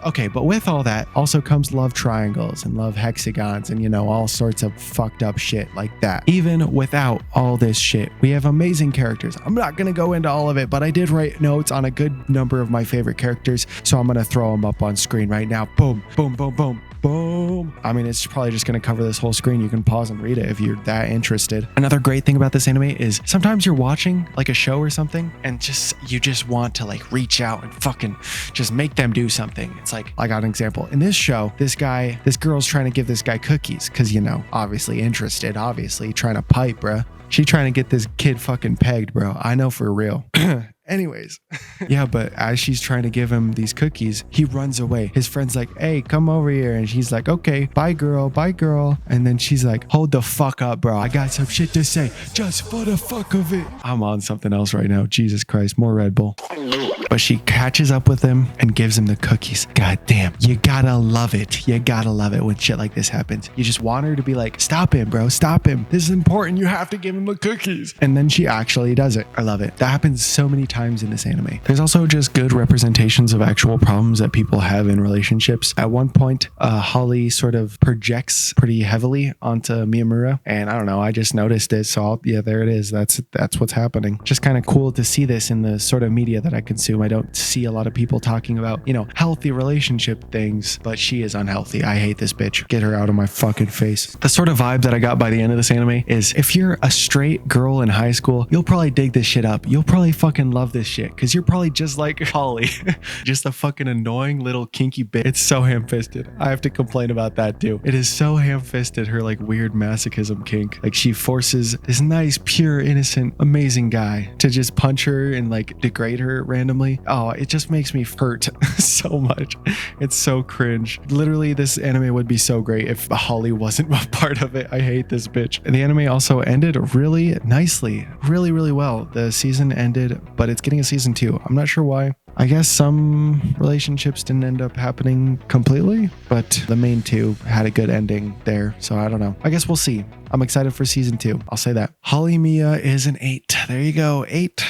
Okay, but with all that also comes love triangles and love hexagons and, you know, all sorts of fucked up shit like that. Even without all this shit, we have amazing characters. I'm not gonna go into all of it, but I did write notes on a good number of my favorite characters, so I'm gonna throw them up on screen right now. Boom, boom, boom, boom. Boom. I mean, it's probably just going to cover this whole screen. You can pause and read it if you're that interested. Another great thing about this anime is sometimes you're watching like a show or something and you just want to like reach out and fucking just make them do something. It's like, I got an example. In this show, this girl's trying to give this guy cookies because, you know, obviously interested, obviously trying to pipe, bro. She trying to get this kid fucking pegged, bro. I know for real. Anyways, yeah, but as she's trying to give him these cookies, he runs away. His friend's like, hey, come over here. And she's like, okay, bye, girl. Bye, girl. And then she's like, hold the fuck up, bro. I got some shit to say just for the fuck of it. I'm on something else right now. Jesus Christ, more Red Bull. But she catches up with him and gives him the cookies. God damn, you gotta love it. You gotta love it when shit like this happens. You just want her to be like, stop him, bro. Stop him. This is important. You have to give him the cookies. And then she actually does it. I love it. That happens so many times in this anime. There's also just good representations of actual problems that people have in relationships. At one point, Holly sort of projects pretty heavily onto Miyamura, and I don't know, I just noticed it, so yeah, there it is. That's what's happening. Just kind of cool to see this in the sort of media that I consume. I don't see a lot of people talking about, you know, healthy relationship things, but she is unhealthy. I hate this bitch. Get her out of my fucking face. The sort of vibe that I got by the end of this anime is if you're a straight girl in high school, you'll probably dig this shit up. You'll probably fucking love this shit because you're probably just like Holly. Just a fucking annoying little kinky bitch. It's so ham-fisted. I have to complain about that too. It is so ham-fisted, her like weird masochism kink. Like she forces this nice, pure, innocent, amazing guy to just punch her and like degrade her randomly. Oh, it just makes me hurt so much. It's so cringe. Literally, this anime would be so great if Holly wasn't a part of it. I hate this bitch. And the anime also ended really nicely. Really, really well. The season ended, but it's getting a season 2. I'm not sure why. I guess some relationships didn't end up happening completely, but the main 2 had a good ending there. So I don't know. I guess we'll see. I'm excited for season 2. I'll say that. horimiya is an 8. There you go. 8.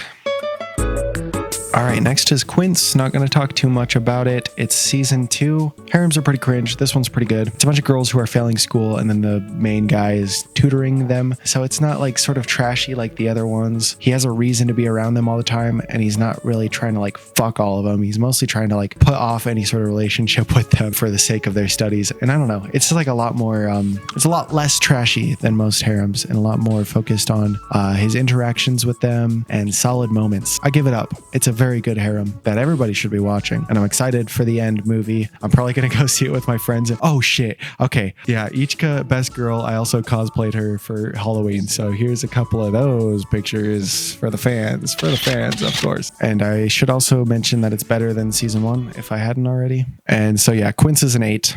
All right, next is Quince. Not going to talk too much about it. It's season 2. Harems are pretty cringe. This one's pretty good. It's a bunch of girls who are failing school, and then the main guy is tutoring them. So it's not like sort of trashy like the other ones. He has a reason to be around them all the time, and he's not really trying to like fuck all of them. He's mostly trying to like put off any sort of relationship with them for the sake of their studies. And I don't know. It's just like a lot more, it's a lot less trashy than most harems and a lot more focused on his interactions with them and solid moments. I give it up. It's a very good harem that everybody should be watching, and I'm excited for the end movie. I'm probably gonna go see it with my friends. And oh shit, okay, yeah, Ichika, best girl. I also cosplayed her for Halloween, so here's a couple of those pictures for the fans, of course. And I should also mention that it's better than season 1 if I hadn't already. And so yeah, Quince is an 8.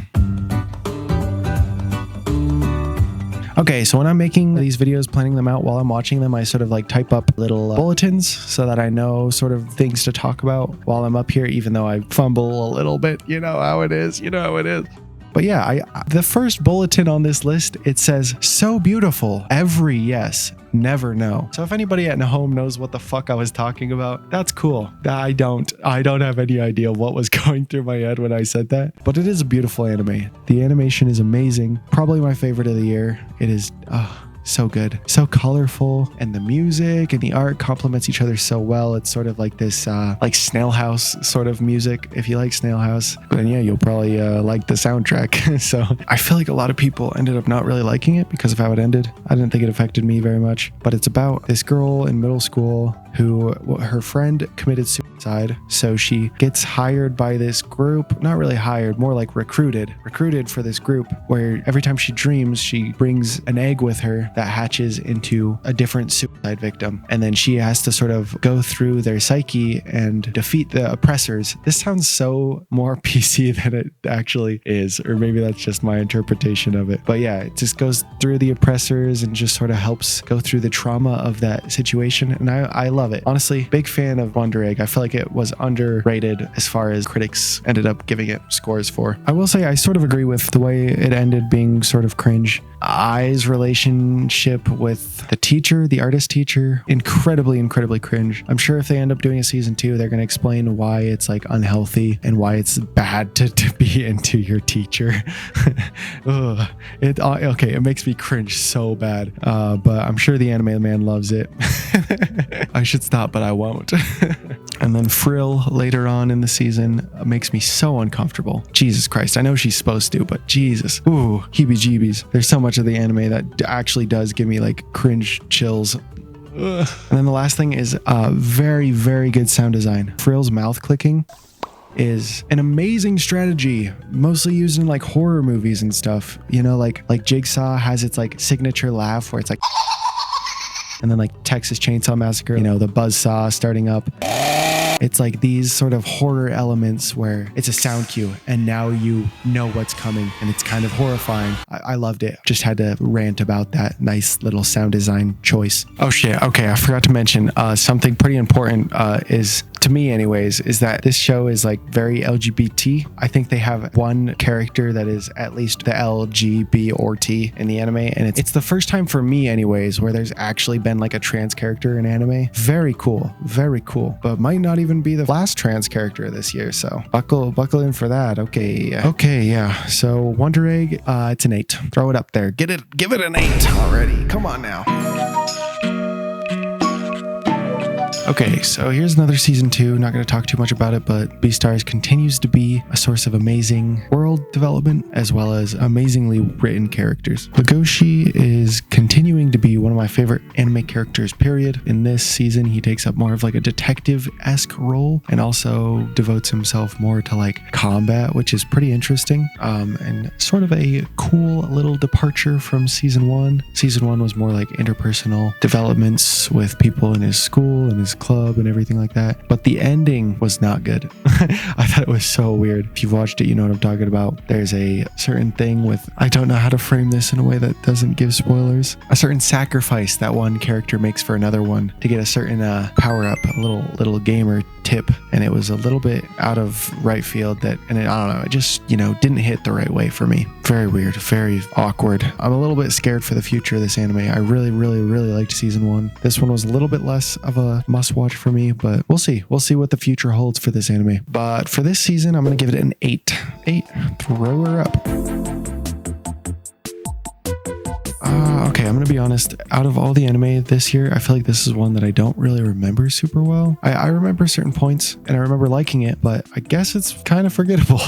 Okay, so when I'm making these videos, planning them out while I'm watching them, I sort of like type up little bulletins so that I know sort of things to talk about while I'm up here, even though I fumble a little bit. You know how it is. But yeah, the first bulletin on this list, it says, so beautiful, every yes, never no. So if anybody at home knows what the fuck I was talking about, that's cool. I don't have any idea what was going through my head when I said that, but it is a beautiful anime. The animation is amazing. Probably my favorite of the year. It is, so good, so colorful, and the music and the art complements each other so well. It's sort of like this like Snail House sort of music. If you like Snail House, then yeah, you'll probably like the soundtrack. So I feel like a lot of people ended up not really liking it because of how it ended. I didn't think it affected me very much, but it's about this girl in middle school who her friend committed suicide, so she gets hired by this group. Not really hired, more like recruited for this group, where every time she dreams, she brings an egg with her that hatches into a different suicide victim, and then she has to sort of go through their psyche and defeat the oppressors. This sounds so more PC than it actually is, or maybe that's just my interpretation of it. But yeah, it just goes through the oppressors and just sort of helps go through the trauma of that situation, and I love love it. Honestly, big fan of Wonder Egg. I feel like it was underrated as far as critics ended up giving it scores for. I will say I sort of agree with the way it ended being sort of cringe. Ai's relationship with the teacher, the artist teacher, incredibly cringe. I'm sure if they end up doing a season 2, they're going to explain why it's like unhealthy and why it's bad to be into your teacher. Ugh. It makes me cringe so bad. But I'm sure the anime man loves it. I should stop, but I won't. And then Frill later on in the season makes me so uncomfortable. Jesus Christ. I know she's supposed to, but Jesus. Ooh, heebie-jeebies. There's so much of the anime that actually does give me like cringe chills. Ugh. And then the last thing is very good sound design. Frill's mouth clicking is an amazing strategy, mostly used in like horror movies and stuff. You know, like Jigsaw has its like signature laugh where it's like, and then like Texas Chainsaw Massacre, you know, the buzzsaw starting up. It's like these sort of horror elements where it's a sound cue and now you know what's coming and it's kind of horrifying. I loved it. Just had to rant about that nice little sound design choice. Oh shit. Okay. I forgot to mention something pretty important is, to me anyways, is that this show is like very LGBT. I think they have one character that is at least the L, G, B, or T in the anime. And it's the first time for me anyways where there's actually been like a trans character in anime. Very cool. Very cool. But might not even be the last trans character this year. So buckle in for that. Okay. Yeah. So Wonder Egg, it's an 8. Throw it up there. Give it an 8 already. Come on now. Okay, so here's another season 2. Not going to talk too much about it, but Beastars continues to be a source of amazing world development as well as amazingly written characters. Legoshi is continuing to be one of my favorite anime characters, period. In this season, he takes up more of like a detective-esque role and also devotes himself more to like combat, which is pretty interesting and sort of a cool little departure from season 1. Season 1 was more like interpersonal developments with people in his school and his club and everything like that, but the ending was not good. I thought it was so weird. If you've watched it, you know what I'm talking about. There's a certain thing with, I don't know how to frame this in a way that doesn't give spoilers, a certain sacrifice that one character makes for another one to get a certain power up, a little gamer tip, and it was a little bit out of right field I don't know, it just, didn't hit the right way for me. Very weird, very awkward. I'm a little bit scared for the future of this anime. I really liked season 1. This one was a little bit less of a must watch for me, but we'll see what the future holds for this anime. But for this season, I'm gonna give it an 8. Throw her up. Okay, I'm gonna be honest, out of all the anime this year, I feel like this is one that I don't really remember super well. I remember certain points and I remember liking it, but I guess it's kind of forgettable.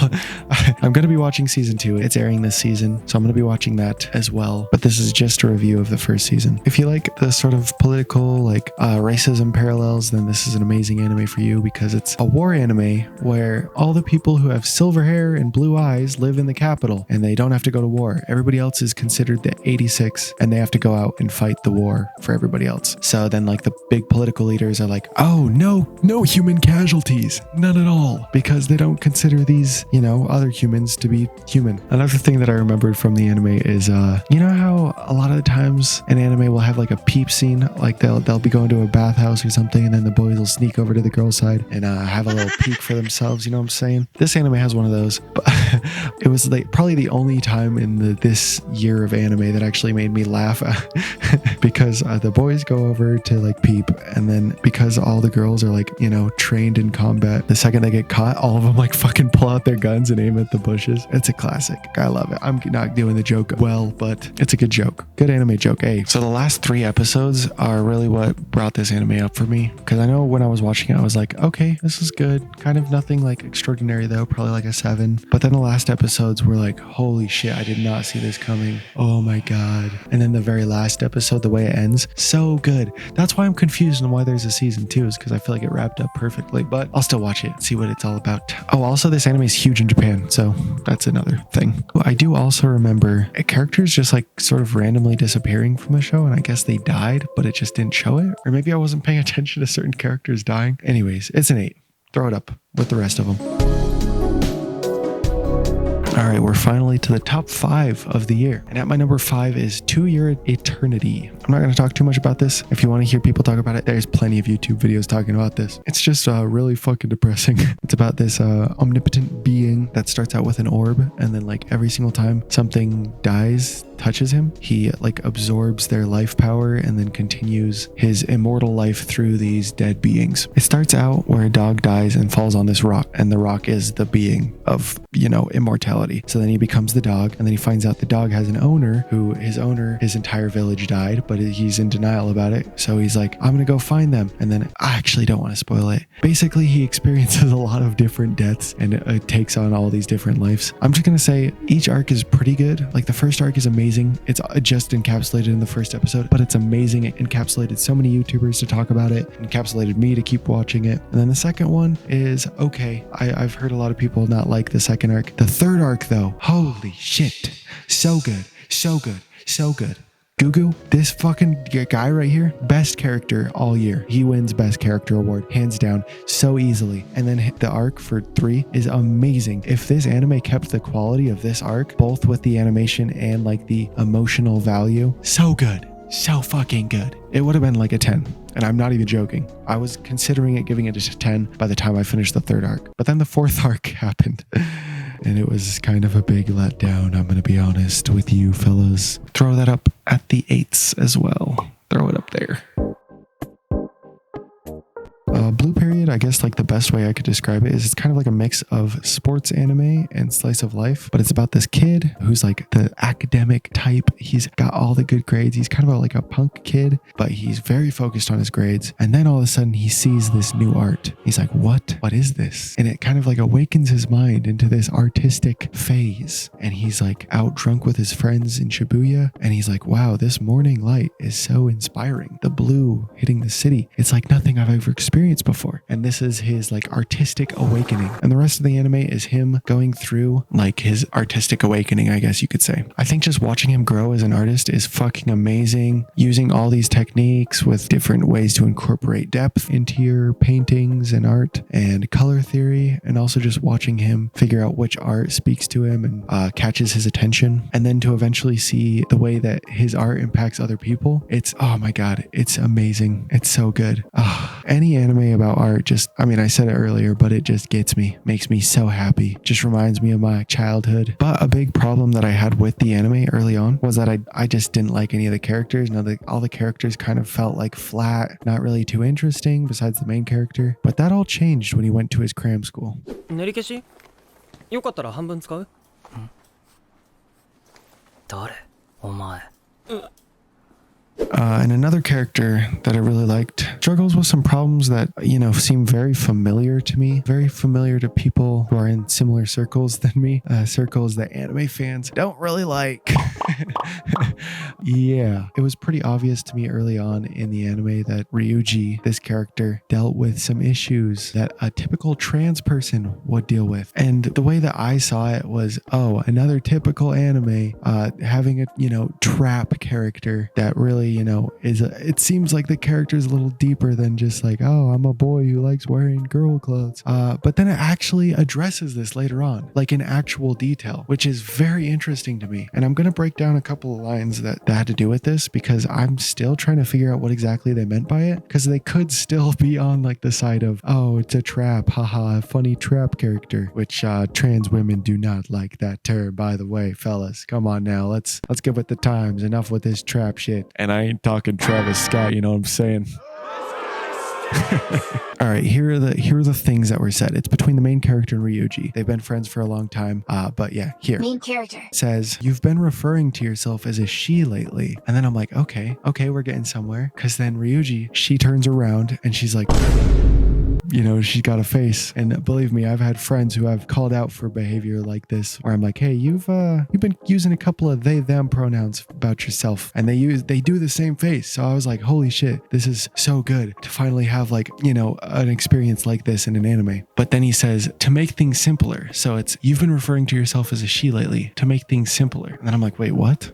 I'm gonna be watching season 2. It's airing this season, so I'm gonna be watching that as well. But this is just a review of the first season. If you like the sort of political, racism parallels, then this is an amazing anime for you because it's a war anime where all the people who have silver hair and blue eyes live in the capital and they don't have to go to war. Everybody else is considered the 86 and they have to go out and fight the war for everybody else. So then the big political leaders are like, oh, no human casualties, none at all, because they don't consider these, other humans to be human. Another thing that I remembered from the anime is, you know how a lot of the times an anime will have a peep scene, they'll be going to a bathhouse or something and then the boys will sneak over to the girl's side and have a little peek for themselves, you know what I'm saying? This anime has one of those, but it was probably the only time in this year of anime that actually made me laugh because the boys go over to peep, and then because all the girls are trained in combat, the second they get caught, all of them fucking pull out their guns and aim at the bushes. It's a classic. I love it. I'm not doing the joke well, but it's a good joke. Good anime joke. Hey, so the last 3 episodes are really what brought this anime up for me, because I know when I was watching it, I was like, okay, this is good. Kind of nothing extraordinary though, probably a 7. But then the last episodes were holy shit, I did not see this coming. Oh my god. And then the very last episode, the way it ends, so good. That's why I'm confused on why there's a season 2, is because I feel like it wrapped up perfectly, but I'll still watch it, see what it's all about. Oh, also this anime is huge in Japan, so that's another thing. I do also remember characters just sort of randomly disappearing from the show, and I guess they died, but it just didn't show it, or maybe I wasn't paying attention to certain characters dying. Anyways, it's an 8. Throw it up with the rest of them. All right, we're finally to the top 5 of the year. And at my number 5 is To Your Eternity. I'm not going to talk too much about this. If you want to hear people talk about it, there's plenty of YouTube videos talking about this. It's just really fucking depressing. It's about this omnipotent being that starts out with an orb, and then like every single time something dies, touches him, he like absorbs their life power and then continues his immortal life through these dead beings. It starts out where a dog dies and falls on this rock, and the rock is the being of, you know, immortality. So then he becomes the dog, and then he finds out the dog has an owner who his entire village died, but he's in denial about it. So he's like, I'm gonna go find them. And then I actually don't want to spoil it. Basically, he experiences a lot of different deaths, and it takes on all these different lives. I'm just gonna say each arc is pretty good. Like the first arc is amazing. It's just encapsulated in the first episode, but it's amazing. It encapsulated so many YouTubers to talk about it, encapsulated me to keep watching it. And then the second one is okay. I've heard a lot of people not like the second arc. The third arc though, holy shit. So good, so good, so good. Gugu, this fucking guy right here, best character all year. He wins best character award, hands down, so easily. And then the arc for 3 is amazing. If this anime kept the quality of this arc, both with the animation and like the emotional value, so good, so fucking good. It would have been like a 10. And I'm not even joking. I was considering it, giving it a 10 by the time I finished the third arc. But then the fourth arc happened. And it was kind of a big letdown, I'm going to be honest with you fellas. Throw that up at the 8s as well. Throw it up there. Blue Period, I guess like the best way I could describe it is it's kind of like a mix of sports anime and slice of life, but it's about this kid who's like the academic type. He's got all the good grades. He's kind of like a punk kid, but he's very focused on his grades. And then all of a sudden he sees this new art. He's like, what is this? And it kind of like awakens his mind into this artistic phase. And he's like out drunk with his friends in Shibuya. And he's like, wow, this morning light is so inspiring. The blue hitting the city. It's like nothing I've ever experienced before. And this is his like artistic awakening. And the rest of the anime is him going through like his artistic awakening, I guess you could say. I think just watching him grow as an artist is fucking amazing. Using all these techniques with different ways to incorporate depth into your paintings and art and color theory, and also just watching him figure out which art speaks to him and catches his attention, and then to eventually see the way that his art impacts other people. It's, oh my god, it's amazing. It's so good. Any anime about art just, I mean, I said it earlier, but it just gets me, makes me so happy. Just reminds me of my childhood. But a big problem that I had with the anime early on was that I just didn't like any of the characters. All the characters kind of felt like flat, not really too interesting besides the main character. But that all changed when he went to his cram school. 練り消しよかったら半分使う誰お前 And another character that I really liked struggles with some problems that, you know, seem very familiar to me, very familiar to people who are in similar circles than me, circles that anime fans don't really like. Yeah, it was pretty obvious to me early on in the anime that Ryuji, this character, dealt with some issues that a typical trans person would deal with. And the way that I saw it was, oh, another typical anime having a, you know, trap character that really, you know, it seems like the character is a little deeper than just like, oh, I'm a boy who likes wearing girl clothes. But then it actually addresses this later on, like in actual detail, which is very interesting to me. And I'm going to break down a couple of lines that had to do with this because I'm still trying to figure out what exactly they meant by it, because they could still be on like the side of, oh, it's a trap, haha, funny trap character, which trans women do not like that term, by the way, fellas. Come on now, let's get with the times. Enough with this trap shit. And I ain't talking Travis Scott, you know what I'm saying? All right, here are the things that were said. It's between the main character and Ryuji. They've been friends for a long time. But yeah, here. Main character Says, you've been referring to yourself as a she lately. And then I'm like, okay, we're getting somewhere. Because then Ryuji, she turns around and she's like, you know, she's got a face. And believe me, I've had friends who have called out for behavior like this, where I'm like, hey, you've been using a couple of they them pronouns about yourself, and they do the same face. So I was like, holy shit, this is so good to finally have like, you know, an experience like this in an anime. But then he says, to make things simpler. So it's, you've been referring to yourself as a she lately, to make things simpler. And then I'm like, wait, what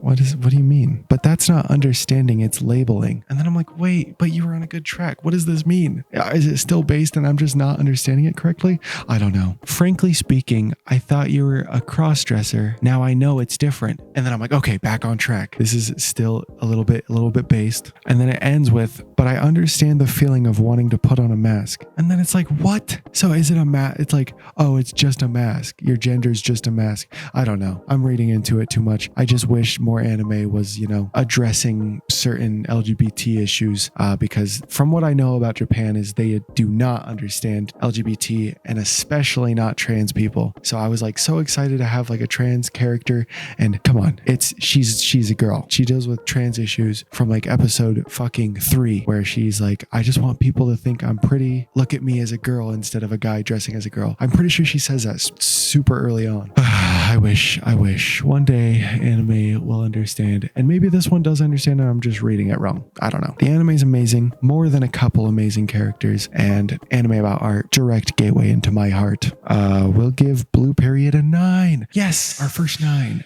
what do you mean? But that's not understanding its labeling. And then I'm like, wait, but you were on a good track. What does this mean? Is it still based and I'm just not understanding it correctly? I don't know. Frankly speaking, I thought you were a cross-dresser. Now I know it's different. And then I'm like, okay, back on track. This is still a little bit based. And then it ends with, but I understand the feeling of wanting to put on a mask. And then it's like, what? So is it a mask? It's like, oh, it's just a mask. Your gender is just a mask. I don't know. I'm reading into it too much. I just wish more anime was, addressing certain LGBT issues, because from what I know about Japan is they do not understand LGBT and especially not trans people. So I was like so excited to have like a trans character, and come on, she's a girl. She deals with trans issues from like episode fucking 3, where she's like, I just want people to think I'm pretty. Look at me as a girl instead of a guy dressing as a girl. I'm pretty sure she says that super early on. I wish one day anime will understand, and maybe this one does understand and I'm just reading it wrong. I don't know. The anime is amazing, more than a couple amazing characters, and anime about art, direct gateway into my heart. We'll give Blue Period a 9. Yes, our first 9.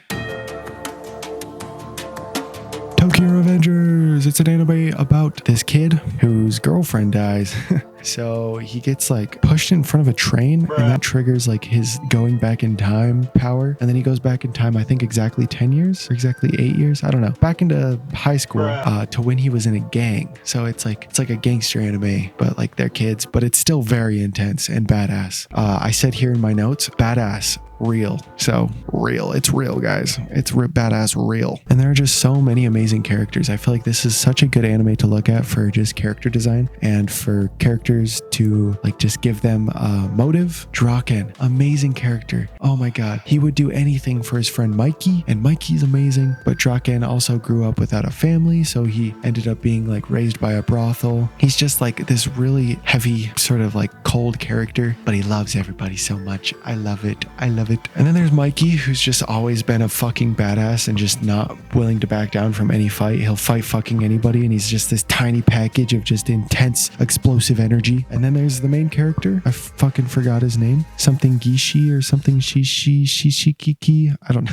Tokyo Revengers. It's an anime about this kid whose girlfriend dies. So he gets like pushed in front of a train, and that triggers like his going back in time power. And then he goes back in time, I think exactly 10 years or exactly 8 years. I don't know. Back into high school to when he was in a gang. So it's like a gangster anime, but like they're kids, but it's still very intense and badass. I said here in my notes, badass. Real. So real. It's real, guys. It's badass real. And there are just so many amazing characters. I feel like this is such a good anime to look at for just character design and for characters to like just give them a motive. Draken, amazing character. Oh my god. He would do anything for his friend Mikey, and Mikey's amazing. But Draken also grew up without a family, so he ended up being like raised by a brothel. He's just like this really heavy sort of like cold character, but he loves everybody so much. I love it. And then there's Mikey, who's just always been a fucking badass and just not willing to back down from any fight. He'll fight fucking anybody, and he's just this tiny package of just intense explosive energy. And then there's the main character. I fucking forgot his name. Something Gishi or something Shishikiki. I don't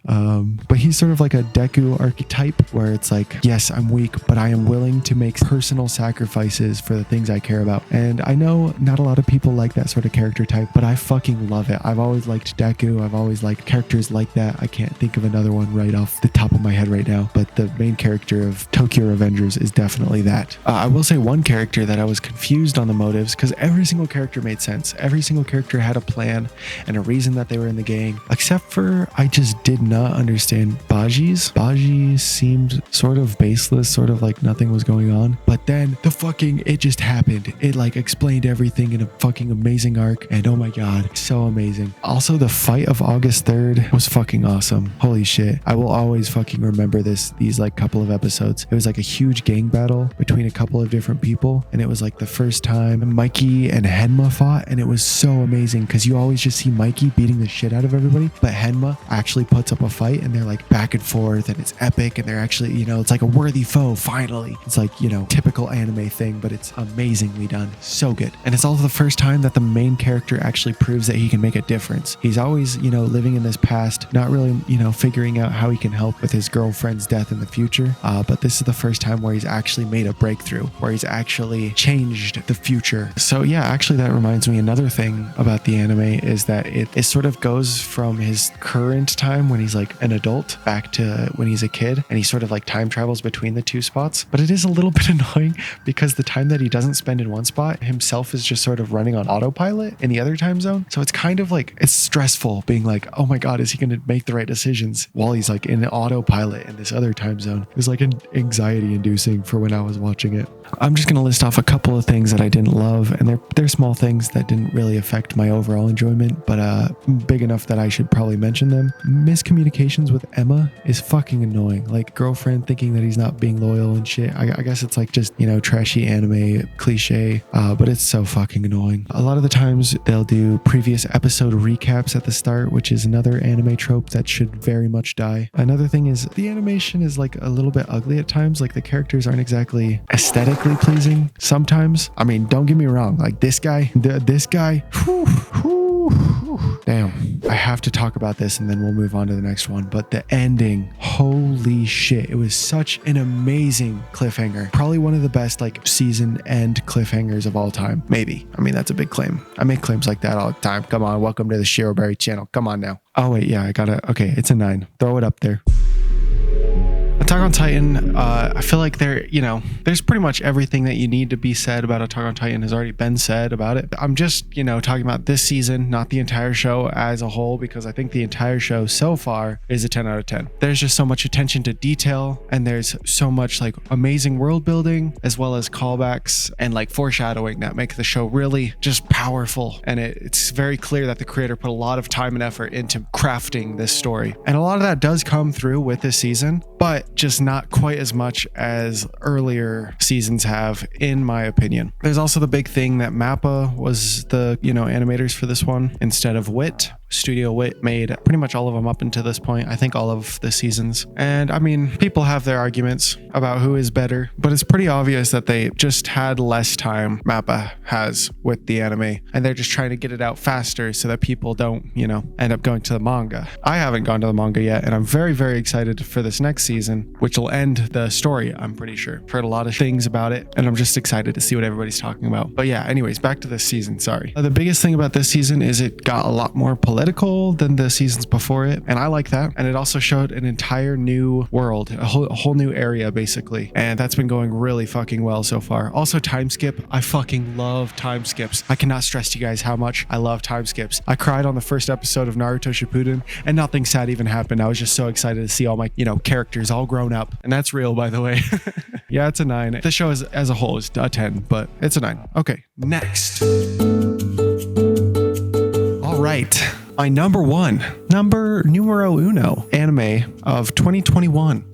know. But he's sort of like a Deku archetype, where it's like, yes, I'm weak, but I am willing to make personal sacrifices for the things I care about. And I know not a lot of people like that sort of character type, but I fucking love it. I've always liked Deku. I've always liked characters like that. I can't think of another one right off the top of my head right now, but the main character of Tokyo Revengers is definitely that. I will say one character that I was confused on the motives, because every single character made sense. Every single character had a plan and a reason that they were in the gang, except for I just did not understand Baji's. Baji seemed sort of baseless, sort of like nothing was going on, but then it just happened. It like explained everything in a fucking amazing arc, and oh my god, so amazing. Also, the fight of August 3rd was fucking awesome. Holy shit. I will always fucking remember these like couple of episodes. It was like a huge gang battle between a couple of different people, and it was like the first time Mikey and Henma fought, and it was so amazing because you always just see Mikey beating the shit out of everybody, but Henma actually puts up a fight, and they're like back and forth, and it's epic, and they're actually, it's like a worthy foe finally. It's like, typical anime thing, but it's amazingly done. So good. And it's also the first time that the main character actually proves that he can make a difference. He's always, living in this past, not really, figuring out how he can help with his girlfriend's death in the future. But this is the first time where he's actually made a breakthrough, where he's actually changed the future. So yeah, actually that reminds me, another thing about the anime is that it sort of goes from his current time when he's like an adult back to when he's a kid, and he sort of like time travels between the two spots. But it is a little bit annoying because the time that he doesn't spend in one spot, himself is just sort of running on autopilot in the other time zone. So it's kind of like, it's stressful being like, oh my god, is he going to make the right decisions while he's like in autopilot in this other time zone? It was like an anxiety inducing for when I was watching it. I'm just going to list off a couple of things that I didn't love, and they're small things that didn't really affect my overall enjoyment, but big enough that I should probably mention them. Miscommunications with Emma is fucking annoying. Like girlfriend thinking that he's not being loyal and shit. I guess it's like just, trashy anime cliche, but it's so fucking annoying. A lot of the times they'll do previous episode recaps at the start, which is another anime trope that should very much die. Another thing is the animation is like a little bit ugly at times. Like the characters aren't exactly aesthetically pleasing. sometimes. I mean, don't get me wrong. Like this guy, whew, whew, whew. Damn. I have to talk about this and then we'll move on to the next one. But the ending, holy shit. It was such an amazing cliffhanger. Probably one of the best like season end cliffhangers of all time. Maybe. I mean, that's a big claim. I make claims like that all the time. Come on. Welcome to the Shiroberry channel. Come on now. Oh wait, yeah, okay, it's a 9. Throw it up there. Attack on Titan, I feel like there's pretty much everything that you need to be said about Attack on Titan has already been said about it. I'm just, talking about this season, not the entire show as a whole, because I think the entire show so far is a 10 out of 10. There's just so much attention to detail, and there's so much like amazing world building, as well as callbacks and like foreshadowing that make the show really just powerful. And it's very clear that the creator put a lot of time and effort into crafting this story. And a lot of that does come through with this season, but just not quite as much as earlier seasons have, in my opinion. There's also the big thing that Mappa was the, animators for this one instead of Wit. Studio Wit made pretty much all of them up until this point. I think all of the seasons. And I mean, people have their arguments about who is better, but it's pretty obvious that they just had less time Mappa has with the anime. And they're just trying to get it out faster so that people don't, end up going to the manga. I haven't gone to the manga yet, and I'm very, very excited for this next season, which will end the story, I'm pretty sure. I've heard a lot of things about it, and I'm just excited to see what everybody's talking about. But yeah, anyways, back to this season, sorry. The biggest thing about this season is it got a lot more political than the seasons before it, and I like that. And it also showed an entire new world, a whole new area basically, and that's been going really fucking well so far. Also, time skip, I fucking love time skips. I cannot stress to you guys how much I love time skips. I cried on the first episode of Naruto Shippuden, and nothing sad even happened. I was just so excited to see all my characters all grown up, and that's real, by the way. Yeah, it's a 9. The show as a whole is a 10, but it's a 9. Okay, next. All right. My numero uno anime of 2021.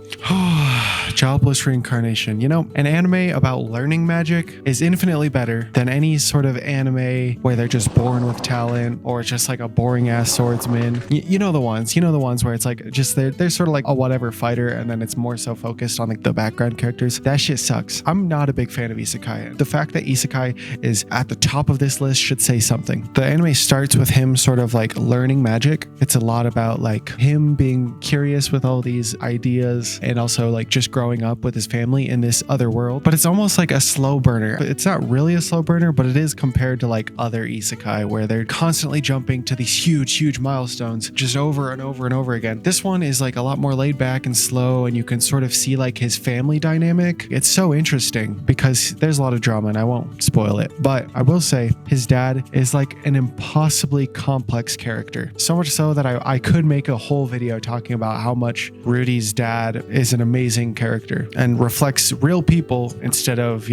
Jobless reincarnation. An anime about learning magic is infinitely better than any sort of anime where they're just born with talent, or it's just like a boring ass swordsman. You know the ones where it's like just they're sort of like a whatever fighter, and then it's more so focused on like the background characters. That shit sucks. I'm not a big fan of isekai. The fact that isekai is at the top of this list should say something. The anime starts with him sort of like learning magic. It's a lot about like him being curious with all these ideas, and also like just growing up with his family in this other world. But it's almost like a slow burner. It's not really a slow burner, but it is compared to like other isekai where they're constantly jumping to these huge milestones just over and over and over again. This one is like a lot more laid back and slow, and you can sort of see like his family dynamic. It's so interesting because there's a lot of drama, and I won't spoil it, but I will say his dad is like an impossibly complex character. So much so that I could make a whole video talking about how much Rudy's dad is an amazing character and reflects real people instead of,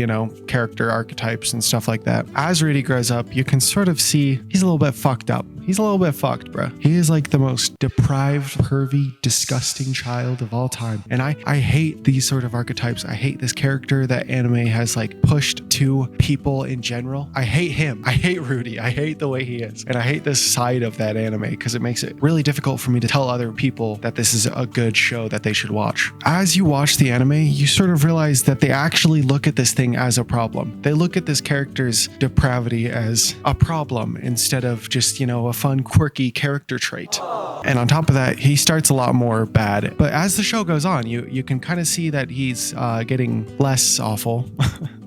character archetypes and stuff like that. As Rudy grows up, you can sort of see he's a little bit fucked up. He's a little bit fucked, bro. He is like the most deprived, pervy, disgusting child of all time. And I hate these sort of archetypes. I hate this character that anime has like pushed to people in general. I hate him. I hate Rudy. I hate the way he is. And I hate this side of that anime because it makes it really difficult for me to tell other people that this is a good show that they should watch. As you watch the anime, you sort of realize that they actually look at this thing as a problem. They look at this character's depravity as a problem instead of just, a fun, quirky character trait. And on top of that, he starts a lot more bad. But as the show goes on, you can kind of see that he's getting less awful.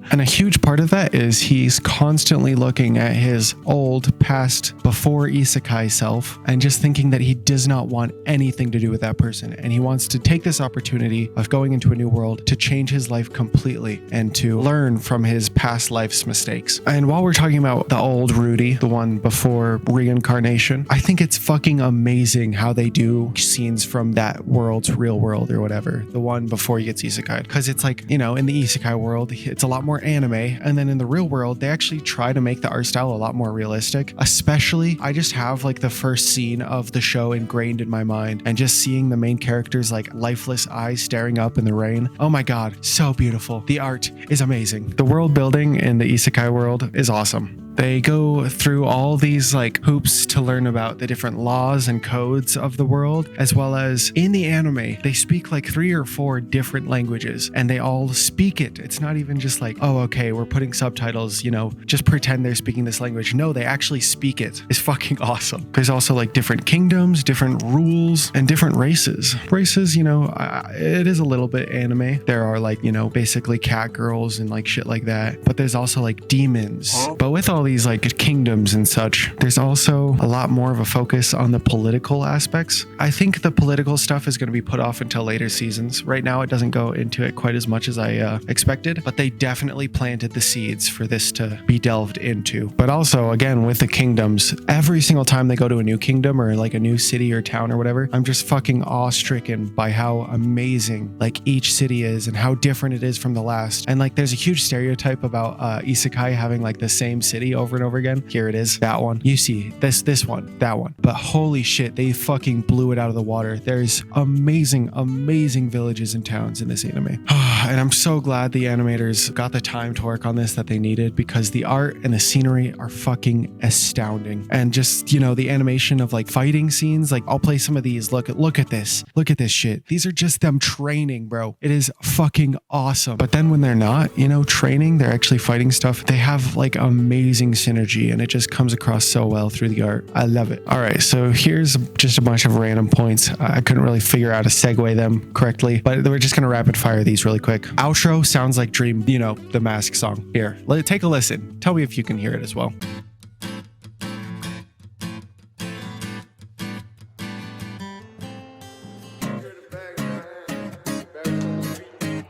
And a huge part of that is he's constantly looking at his old past before isekai self and just thinking that he does not want anything to do with that person. And he wants to take this opportunity of going into a new world to change his life completely and to learn from his past life's mistakes. And while we're talking about the old Rudy, the one before reincarnation, I think it's fucking amazing how they do scenes from that world's real world or whatever, the one before he gets isekai. Because it's like, in the isekai world, it's a lot more anime, and then in the real world they actually try to make the art style a lot more realistic. Especially, I just have like the first scene of the show ingrained in my mind, and just seeing the main character's like lifeless eyes staring up in the rain. Oh my god, so beautiful. The art is amazing. The world building in the isekai world is awesome. They go through all these like hoops to learn about the different laws and codes of the world, as well as in the anime, they speak like 3 or 4 different languages and they all speak it. It's not even just like, oh, okay, we're putting subtitles, you know, just pretend they're speaking this language. No, they actually speak it. It's fucking awesome. There's also like different kingdoms, different rules, and different races. Races, you know, it is a little bit anime. There are like, you know, basically cat girls and like shit like that. But there's also like demons. But with all these like kingdoms and such, there's also a lot more of a focus on the political aspects. I think the political stuff is going to be put off until later seasons. Right now, it doesn't go into it quite as much as I expected, but they definitely planted the seeds for this to be delved into. But also, again, with the kingdoms, every single time they go to a new kingdom or like a new city or town or whatever, I'm just fucking awe-stricken by how amazing like each city is and how different it is from the last. And like there's a huge stereotype about isekai having like the same city over and over again. Here it is, that one. You see this one, that one. But holy shit, they fucking blew it out of the water. There's amazing villages and towns in this anime. And I'm so glad the animators got the time to work on this that they needed, because the art and the scenery are fucking astounding. And just, you know, the animation of like fighting scenes, like I'll play some of these. Look at this shit. These are just them training, bro. It is fucking awesome. But then when they're not, you know, training, they're actually fighting stuff. They have like amazing synergy and it just comes across so well through the art. I love it. All right, so here's just a bunch of random points. I couldn't really figure out how to segue them correctly, but we're just gonna rapid fire these really quick. Outro sounds like Dream, you know, the Mask song. Here, take a listen. Tell me if you can hear it as well.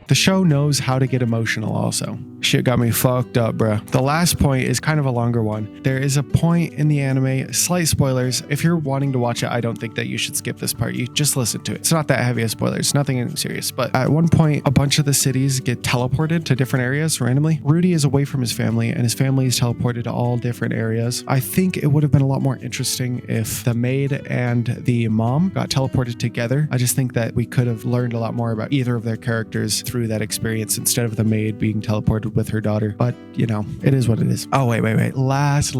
The show knows how to get emotional also. Shit got me fucked up, bruh. The last point is kind of a longer one. There is a point in the anime, slight spoilers. If you're wanting to watch it, I don't think that you should skip this part. You just listen to it. It's not that heavy of spoilers, nothing serious. But at one point, a bunch of the cities get teleported to different areas randomly. Rudy is away from his family and his family is teleported to all different areas. I think it would have been a lot more interesting if the maid and the mom got teleported together. I just think that we could have learned a lot more about either of their characters through that experience instead of the maid being teleported with her daughter. But you know, it is what it is. Oh wait, last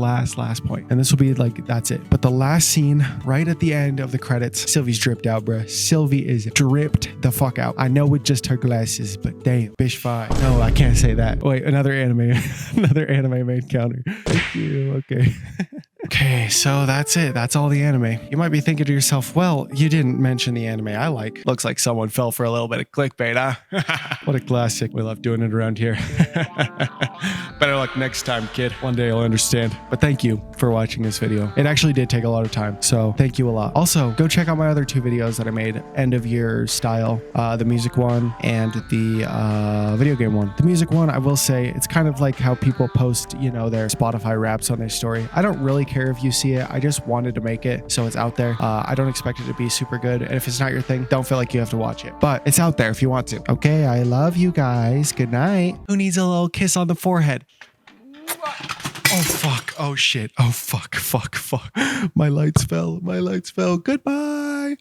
point, and this will be like, that's it. But the last scene right at the end of the credits, Sylvie's dripped out, bruh. Sylvie is dripped the fuck out. I know with just her glasses, but damn, bitch fine. No, I can't say that. Wait, another anime main counter. Thank you. Okay. Okay, so that's it. That's all the anime. You might be thinking to yourself, well, you didn't mention the anime I like. Looks like someone fell for a little bit of clickbait, huh? What a classic. We love doing it around here. Better luck next time, kid. One day you'll understand. But thank you for watching this video. It actually did take a lot of time, so thank you a lot. Also, go check out my other 2 videos that I made, end of year style, the music one and the video game one. The music one, I will say, it's kind of like how people post, you know, their Spotify raps on their story. I don't really care if you see it. I just wanted to make it so it's out there. I don't expect it to be super good, and if it's not your thing, don't feel like you have to watch it, but it's out there if you want to. Okay, I love you guys. Good night. Who needs a little kiss on the forehead? Oh fuck. Oh shit. Oh fuck. My lights fell. Goodbye.